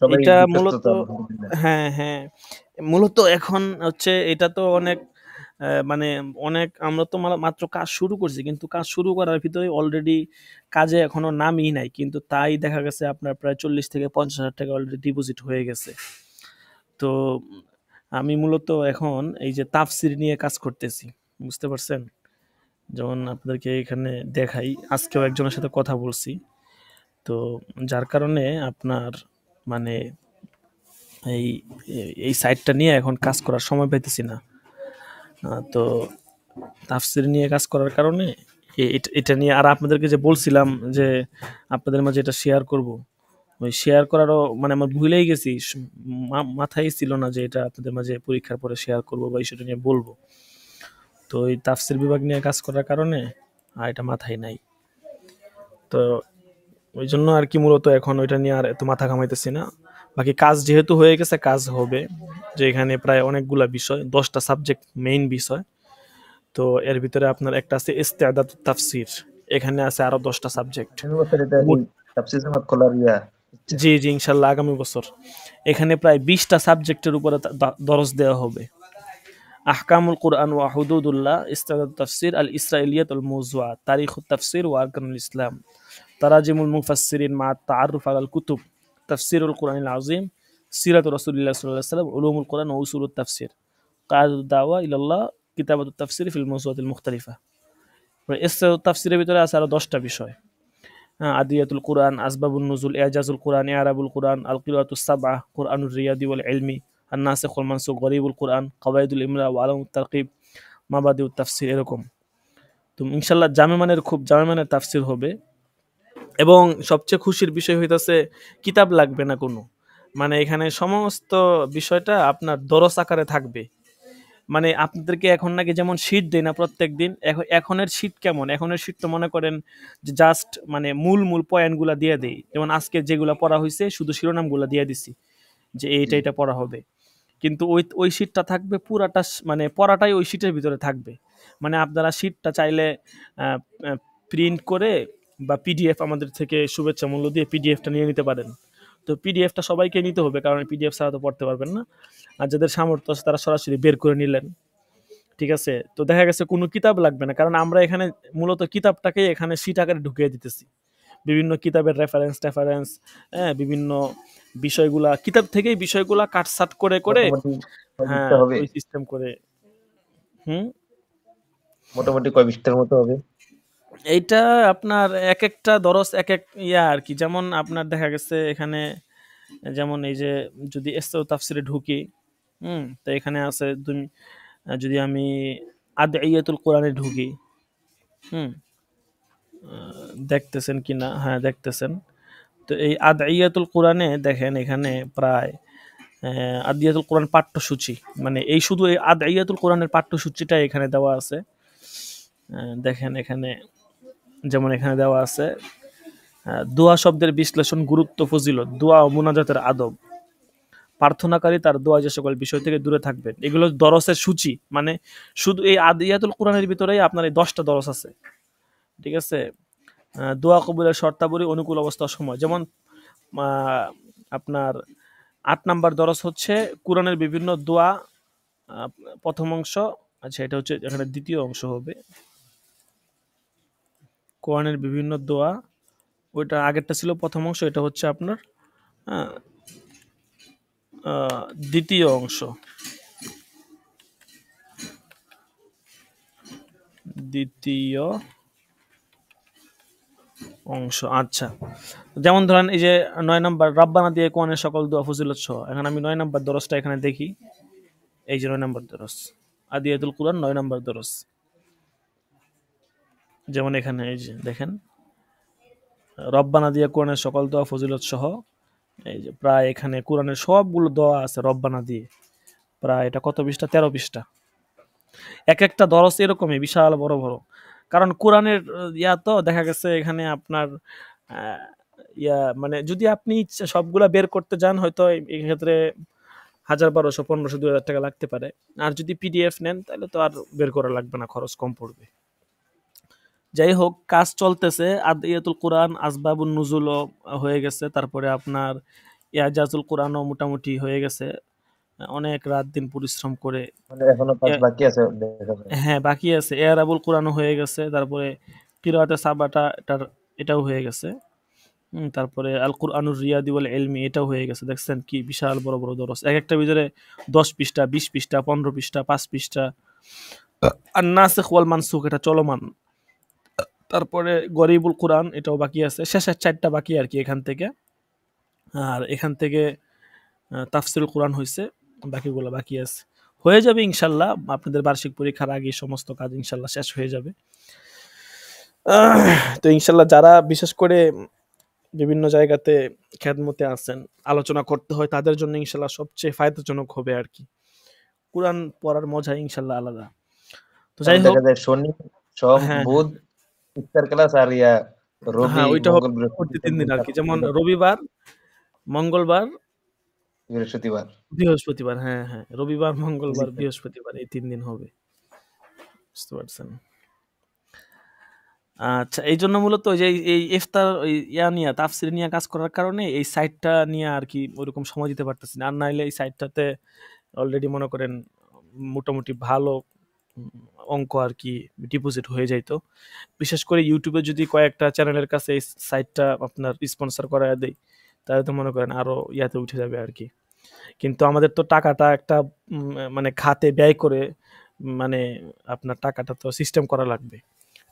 সবাই এটা বিশ্বস্ত মূলত, তো আলহামদুলিল্লাহ। হ্যাঁ হ্যাঁ, মূলত এখন হচ্ছে এটা তো অনেক মানে অনেক, আমরা তো মাত্র কাজ শুরু করছি, কিন্তু কাজ শুরু করার ভিতরে অলরেডি কাজে এখনো নামই নাই, কিন্তু তাই দেখা গেছে আপনার প্রায় 40 থেকে 50 হাজার টাকা অলরেডি ডিপোজিট হয়ে গেছে। তো আমি মূলত এখন এই যে তাফসির নিয়ে কাজ করতেছি, বুঝতে পারছেন? যেমন আপনাদেরকে এখানে দেখাই, আজকেও একজনের সাথে কথা বলছি। তো যার কারণে আপনার মানে এই এই সাইটটা নিয়ে এখন কাজ করার সময় পাইতেছি না। তো তাফসির নিয়ে কাজ করার কারণে এটা নিয়ে, আর আপনাদেরকে যে বলছিলাম যে আপনাদের মাঝে এটা শেয়ার করব, ওই শেয়ার করারও মানে আমার ভুলেই গেছি, মাথায় ছিল না যে এটা আপনাদের মাঝে পরীক্ষার পরে শেয়ার করব বা ইস্যুটা নিয়ে বলবো। তো এই তাফসির বিভাগ নিয়ে কাজ করার কারণে আর এটা মাথায় নাই। তো ওই জন্য আর কি মূলত এখন ওইটা নিয়ে আর এত মাথা ঘামাইতেছি না। বাকি কাজ যেহেতু হয়ে গেছে, কাজ হবে, যে এখানে প্রায় অনেকগুলা বিষয়, 10টা সাবজেক্ট মেইন বিষয়। তো এর ভিতরে আপনার একটা আছে ইস্তেআদাতুত তাফসির, এখানে আছে আরো 10টা সাবজেক্ট। আগামী বছর এটা এই তাফসীর জামাত খোলার ইচ্ছা। জি জি, ইনশাল্লাহ আগামী বছর এখানে প্রায় 20টা সাবজেক্টের উপরে দরস দেওয়া হবে। আহকামুল কুরআন ওয়া হুদুদুল্লাহ, ইস্তেআদাতুত তাফসির, আল ইসরাইলিয়াত ওয়াল মাওযুআত, তারিখুত তাফসির ওয়া আরকানুল ইসলাম, তারাজিমুল মুফাসসিরিন মা তাআররুফ আলাল কুতুব, তাফসিরুল কুরআনিল আযীম, সিরাতুর রাসূলিল্লাহ সাল্লাল্লাহু আলাইহি ওয়াসাল্লাম, উলুমুল কুরআন ওয়া উসুলুত তাফসির, কায়দাতুদ দাওয়া ইলাল্লাহ, কিতাবাতুত তাফসির ফিল মাওযুআতিল মুখতালিফা। ইসরাতুত তাফসিরের ভিতরে আছে আরো 10টা বিষয়। আদিয়াতুল কুরআন, আসবাবুন নুজুল, ইজাজুল কুরআন, ইরাবুল কুরআন, আল কিরাতুস সাবআ, কুরআনুর রিয়াদি ওয়াল ইলমি, আন নাসিখ ওয়াল মানসুখ, গরিবুল কুরআন, কওয়াইদুল ইমলা ওয়া আলামুত তারকিব, মাবাদিউত তাফসির, এরকম। তো ইনশাআল্লাহ জামে মানের তাফসির হবে। এবং সবচেয়ে খুশির বিষয় হইতাছে কিতাব লাগবে না কোনো, মানে এখানে সমস্ত বিষয়টা আপনার দরস আকারে থাকবে। মানে আপনাদেরকে এখন নাকি যেমন শীট দেয় না প্রত্যেক দিন, এখনের শীট কেমন, এখনের শীট তো মনে করেন যে জাস্ট মানে মূল মূল পয়েন্টগুলা দিয়ে দেই, যেমন আজকে যেগুলা পড়া হয়েছে শুধু শিরোনামগুলা দিয়ে দিছি যে এইটা এটা পড়া হবে। কিন্তু ওই ওই শীটটা থাকবে পুরাটা, মানে পড়াটাই ওই শীটের ভিতরে থাকবে। মানে আপনারা শীটটা চাইলে প্রিন্ট করে বা পিডিএফ আমাদের থেকে শুভেচ্ছা মূল্য দিয়ে পিডিএফটা নিয়ে নিতে পারেন। তো পিডিএফটা সবাইকে নিতে হবে, কারণ পিডিএফ ছাড়া তো পড়তে পারবেন না। আর যাদের সামর্থ্য আছে তারা সরাসরি বের করে নিলেন, ঠিক আছে? তো দেখা গেছে কোনো কিতাব লাগবে না, কারণ আমরা এখানে মূলত কিতাবটাকে এখানে শীট আকারে ঢুকিয়ে দিতেছি, বিভিন্ন কিতাবের রেফারেন্স, হ্যাঁ, বিভিন্ন বিষয়গুলা কিতাব থেকেই বিষয়গুলা কাটসাট করে করে, মোটামুটি কয় হ্যাঁ, পৃষ্ঠা হবে? ওই সিস্টেম করে। হুম। মোটামুটি কয় পৃষ্ঠার মতো হবে? এইটা আপনার এক একটা দরস এক এক ইয়া আর কি, যেমন আপনার দেখা গেছে এখানে, যেমন এই যে যদি ইসলাহ তাফসিরে ঢুকি, তো এখানে আছে তুমি, যদি আমি আদইয়াতুল কোরআনে ঢুকি, হুম, দেখতেছেন কিনা, হ্যাঁ দেখতেছেন। তো এই আদইয়াতুল কোরআনে দেখেন এখানে প্রায় আদিয়াতুল কোরআন পাঠ্যসূচি, মানে এই শুধু এই আদইয়াতুল কোরআনের পাঠ্যসূচিটা এখানে দেওয়া আছে। দেখেন এখানে, যেমন এখানে দেওয়া আছে দোয়া শব্দের বিশ্লেষণ, গুরুত্ব, ফজিলত, দোয়া ও মুনাজাতের আদব, প্রার্থনাকারী তার দোয়া যে সকল বিষয় থেকে দূরে থাকবেন, এগুলো দরসের সূচি। মানে শুধু এই আদিয়াতুল কোরআনের ভিতরেই আপনার এই 10টা দরস আছে, ঠিক আছে? দোয়া কবুলের শর্তাবলী, অনুকূল অবস্থা সময়, যেমন আপনার 8 নাম্বার দরস হচ্ছে কোরআনের বিভিন্ন দোয়া, আহ, প্রথম অংশ। আচ্ছা, এটা হচ্ছে এখানে দ্বিতীয় অংশ হবে, কোরআনের বিভিন্ন দোয়া, ওইটা আগেরটা ছিল প্রথম অংশ, এটা হচ্ছে আপনার আহ, দ্বিতীয় অংশ, দ্বিতীয় অংশ। আচ্ছা, যেমন ধরেন এই যে 9 নাম্বার, রাব্বানা দিয়ে কোরআনের সকল দোয়া ফজিলত সহ, এখন আমি 9 নাম্বার দরসটা এখানে দেখি। এই যে 9 নাম্বার দরস, আদিয়াতুল কুরআন 9 নাম্বার দরস, যেমন এখানে এই যে দেখেন, রব্বানা দিয়ে কোরআনের সকল দোয়া ফজিলত সহ, এই যে প্রায় এখানে কোরআনের সবগুলো দোয়া আছে রব্বানা দিয়ে। প্রায় এটা কত পৃষ্ঠা, 13 পৃষ্ঠা। এক একটা দরস এরকমই বিশাল বড় বড়। কারণ কোরআনের ইয়া তো দেখা গেছে এখানে আপনার ইয়া মানে যদি আপনি সবগুলা বের করতে যান হয়তো এই ক্ষেত্রে ১,০০০, ১২০০, ১৫০০, ২,০০০ টাকা লাগতে পারে। আর যদি পিডিএফ নেন তাহলে তো আর বের করা লাগবে না, খরচ কম পড়বে। যাই হোক, কাজ চলতেছে। আদিয়াতুল কোরআন আসবাবুন নুজুলও হয়ে গেছে, তারপরে আপনার ইয়াজাজুল কোরআনও মোটামুটি হয়ে গেছে। অনেক রাত দিন পরিশ্রম করে মানে এখনো কাজ বাকি আছে দেখা যায়। হ্যাঁ বাকি আছে। এরাবুল কোরআনও হয়ে গেছে, তারপরে কিরাআতে সাবাটা এটাও হয়ে গেছে। তারপরে আল কুরআনুর রিয়াদি ওয়াল ইলমি এটাও হয়ে গেছে। দেখছেন কি বিশাল বড় বড় দরস, এক একটা ভিতরে 10 পৃষ্ঠা, 20 পৃষ্ঠা, 15 পৃষ্ঠা, 5 পৃষ্ঠা। আর নাসিখ ওয়াল মানসুখ এটা চলমান। তারপরে গরিবুল কোরআন এটাও বাকি আছে, শেষের 4টা বাকি আর কি এখান থেকে। আর এখান থেকে তাফসিরুল কোরআন হয়েছে, বাকিগুলো বাকি আছে। হয়ে যাবে ইনশাল্লাহ, আপনাদের বার্ষিক পরীক্ষার আগে সমস্ত কাজ ইনশাল্লাহ শেষ হয়ে যাবে। তো ইনশাল্লাহ যারা বিশেষ করে বিভিন্ন জায়গাতে খেদমতে আছেন, আলোচনা করতে হয়, তাদের জন্য ইনশাল্লাহ সবচেয়ে ফায়দাজনক হবে আর কি। কোরআন পড়ার মজা ইনশাল্লাহ আলাদা। তো যাই হোক, দেখা যায় শনি, সোম, হ্যাঁ বুধ ইফতার ক্লাস, আর রবি, হ্যাঁ ওইটা মঙ্গল, হবে বৃহস্পতি পরবর্তী 3 দিন আর কি, যেমন 4 দিন রবিবার, মঙ্গলবার, বৃহস্পতিবার। বৃহস্পতিবার। হ্যাঁ হ্যাঁ, রবিবার, জি মঙ্গলবার, স্যার। বৃহস্পতিবার, এই 3 দিন হবে। বুঝতে পারছেন? আচ্ছা, এই জন্য মূলত ওই যে এই ইফতার ওই নিয়ে তাফসির নিয়ে কাজ করার কারণে এই সাইটটা নিয়ে আর কি ওরকম সময় দিতে পারতেছি না। আর নাইলে এই সাইটটাতে অলরেডি মনে করেন মোটামুটি ভালো অঙ্ক আর কি ডিপোজিট হয়ে যাইতো। বিশেষ করে ইউটিউবে যদি কয়েকটা চ্যানেলের কাছে এই সাইটটা আপনার স্পন্সর করায় দেয়, তাহলে তো মনে করেন আরো ইয়াতে উঠে যাবে আর কি। কিন্তু আমাদের তো টাকাটা একটা মানে খাতে ব্যয় করে মানে আপনার টাকাটা তো সিস্টেম করা লাগবে।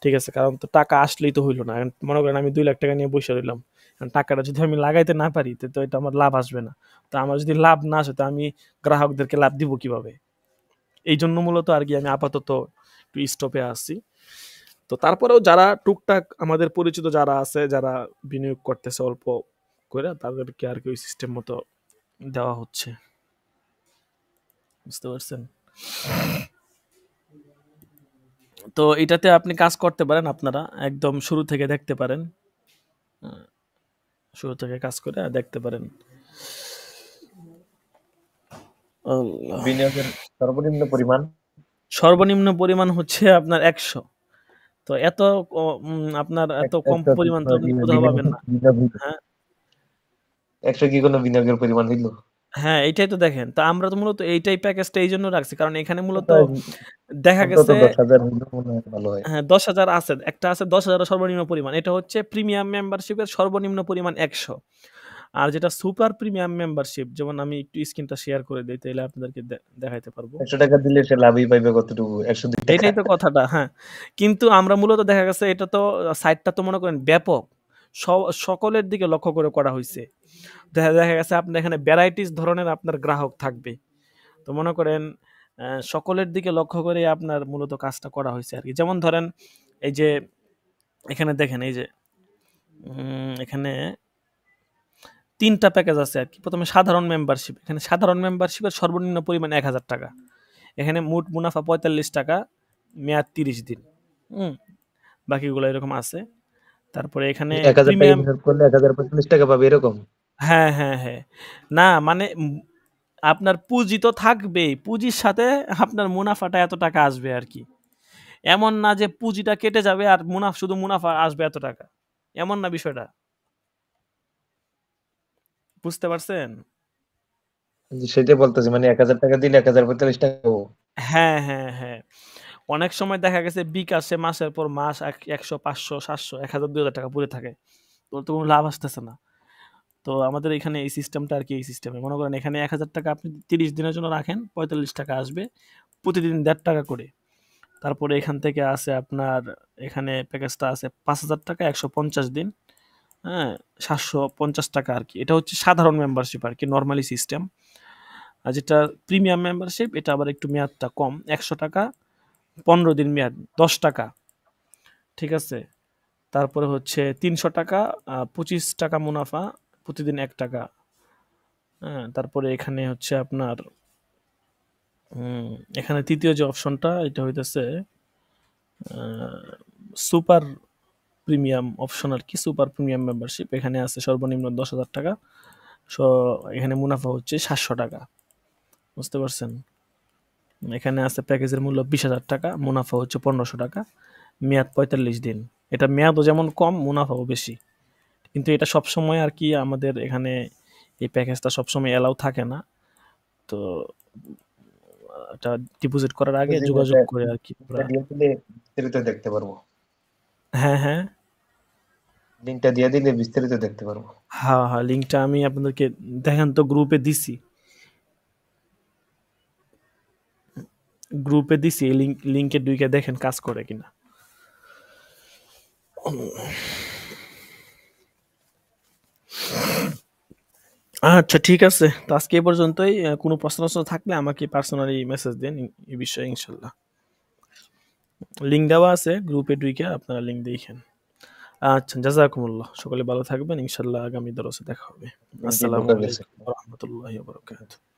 ঠিক আছে, কারণ তো টাকা আসলেই তো হইলো না। এখন মনে করেন আমি 2 লাখ টাকা নিয়ে বসে রইলাম, এখন টাকাটা যদি আমি লাগাইতে না পারি তো এটা আমার লাভ আসবে না। তো আমার যদি লাভ না আসে তো আমি গ্রাহকদেরকে লাভ দিব কিভাবে? এই জন্য মূলত আর কি আমি আপাতত একটু স্টপে আসছি। তো তারপরেও যারা টুকটাক আমাদের পরিচিত যারা আছে, যারা বিনিয়োগ করতেছে অল্প করে, তাদেরকে আর কি ওই সিস্টেম মতো দেওয়া হচ্ছে। বুঝতে পারছেন? তো এটাতে আপনি কাজ করতে পারেন, আপনারা একদম শুরু থেকে দেখতে পারেন, শুরু থেকে কাজ করে দেখতে পারেন। আল্লাহ। বিনিয়োগের সর্বনিম্ন পরিমাণ সর্বনিম্ন পরিমাণ হচ্ছে আপনার 100। তো এত আপনার এত কম একটা পরিমাণ তো আপনি কোথাও পাবেন না। হ্যাঁ 100 কি কোনো বিনিয়োগের পরিমাণ হইলো? হ্যাঁ, এইটাই তো দেখেন। তো আমরা তো মূলত এইটাই প্যাকেজটা এই জন্য রাখছি, কারণ এখানে মূলত ওটা দেখা অন্তত গেছে 10,000 হইলে মনে হয় ভালো হয়। হ্যাঁ 10,000 আছে, একটা আছে 10,000 সর্বনিম্ন পরিমাণ, এটা হচ্ছে প্রিমিয়াম মেম্বারশিপের সর্বনিম্ন পরিমাণ 100। আর যেটা সুপার প্রিমিয়াম মেম্বারশিপ, যেমন আমি একটু স্ক্রিনটা শেয়ার করে দিই, তাহলে আপনাদেরকে দেখাইতে পারবো। 100 টাকা দিলে সে লাভই পাইবে কতটুকু? 102 টাকা। এটাই তো কথাটা, হ্যাঁ। কিন্তু আমরা মূলত দেখা গেছে এটা তো সাইটটা তো মনে করেন ব্যাপক, সকলের দিকে লক্ষ্য করে করা হয়েছে। দেখা গেছে আপনার এখানে ভ্যারাইটিস ধরনের আপনার গ্রাহক থাকবে। তো মনে করেন সকলের দিকে লক্ষ্য করে আপনার মূলত কাজটা করা হয়েছে আর কি। যেমন ধরেন এই যে এখানে দেখেন, এই যে এখানে 3টা প্যাকেজ আছে আর কি। প্রথমে সাধারণ মেম্বারশিপ, এখানে সাধারণ মেম্বারশিপের সর্বনিম্ন পরিমাণ 1,000 টাকা। এখানে মোট মুনাফা 45 টাকা, মেয়াদ 30 দিন। হুম, বাকিগুলো এরকম আছে। তারপরে এখানে 1,000 টাকা প্রিমিয়াম, ইনভেস্ট করলে 1,045 টাকা পাবে এরকম? হ্যাঁ হ্যাঁ হ্যাঁ, না মানে আপনার পুঁজি তো থাকবেই, পুঁজির সাথে আপনার মুনাফাটা এত টাকা আসবে আর কি। এমন না যে পুঁজিটা কেটে যাবে আর শুধু মুনাফা আসবে এত টাকা, এমন না বিষয়টা। বুঝতে পারছেন? সেটাই বলতেছি, মানে 1,000 টাকা দিলে 1,045 টাকা পাবো। হ্যাঁ হ্যাঁ হ্যাঁ, অনেক সময় দেখা গেছে বিকাশে মাসের পর মাস 100, 500, 700, 1,000, 2,000 টাকা পড়ে থাকে, তোর তো কোনো লাভ আসতেছে না। তো আমাদের এখানে এই সিস্টেমটা আর কি, এই সিস্টেমে মনে করেন এখানে 1,000 টাকা আপনি 30 দিনের জন্য রাখেন, 45 টাকা আসবে, প্রতিদিন 1.5 টাকা করে। তারপরে এখান থেকে আছে আপনার, এখানে প্যাকেজটা আছে 5,000 টাকা 150 দিন, হ্যাঁ 750 টাকা আর কি। এটা হচ্ছে সাধারণ মেম্বারশিপ আর কি, নর্মালি সিস্টেম। আর যেটা প্রিমিয়াম মেম্বারশিপ, এটা আবার একটু মেয়াদটা কম, 100 টাকা 15 দিন মেয়াদ, 10 টাকা। ঠিক আছে, তারপরে হচ্ছে 300 টাকা 25 টাকা মুনাফা, প্রতিদিন 1 টাকা। হ্যাঁ, তারপরে এখানে হচ্ছে আপনার এখানে তৃতীয় যে অপশনটা এটা হইতেছে সুপার প্রিমিয়াম অপশন আর কি, সুপার প্রিমিয়াম মেম্বারশিপ। এখানে আছে সর্বনিম্ন 10,000 টাকা। সো এখানে মুনাফা হচ্ছে 700 টাকা, বুঝতে পারছেন? এখানে আছে প্যাকেজের মূল্য 20,000 টাকা, মুনাফা হচ্ছে 1500 টাকা, মেয়াদ 45 দিন। এটা মেয়াদও যেমন কম, মুনাফাও বেশি। কিন্তু এটা সবসময় আর কি আমাদের এখানে এই প্যাকেজটা সবসময় এলাও থাকে না। তো এটা ডিপোজিট করার আগে বুঝি, যোগাযোগ করে আর কি লিঙ্কটা দিয়ে দিলে বিস্তারিত দেখতে পারবো। হ্যাঁ হ্যাঁ লিঙ্কটা দিয়ে দিলে বিস্তারিত দেখতে পারবো। হ্যাঁ হ্যাঁ লিঙ্কটা আমি আপনাদেরকে দেখেন তো গ্রুপে দিছি। এই লিঙ্কে ঢুকে দেখেন কাজ করে কিনা। আচ্ছা ঠিক আছে, তো আজকে এই পর্যন্তই। কোনো প্রশ্ন থাকলে আমাকে পার্সোনালি মেসেজ দিন এই বিষয়ে, ইনশাল্লাহ। লিঙ্ক দেওয়া আছে গ্রুপে ঢুকে, আপনারা লিঙ্ক দেখেন। আচ্ছা, জাযাকুমুল্লাহ। সকলে ভালো থাকবেন, ইনশাল্লাহ আগামী দরসে দেখা হবে। লিঙ্কে আসসালামু ঢোকা গেছে। আলাইকুম ওয়া রাহমাতুল্লাহি ওয়া বারাকাতুহু।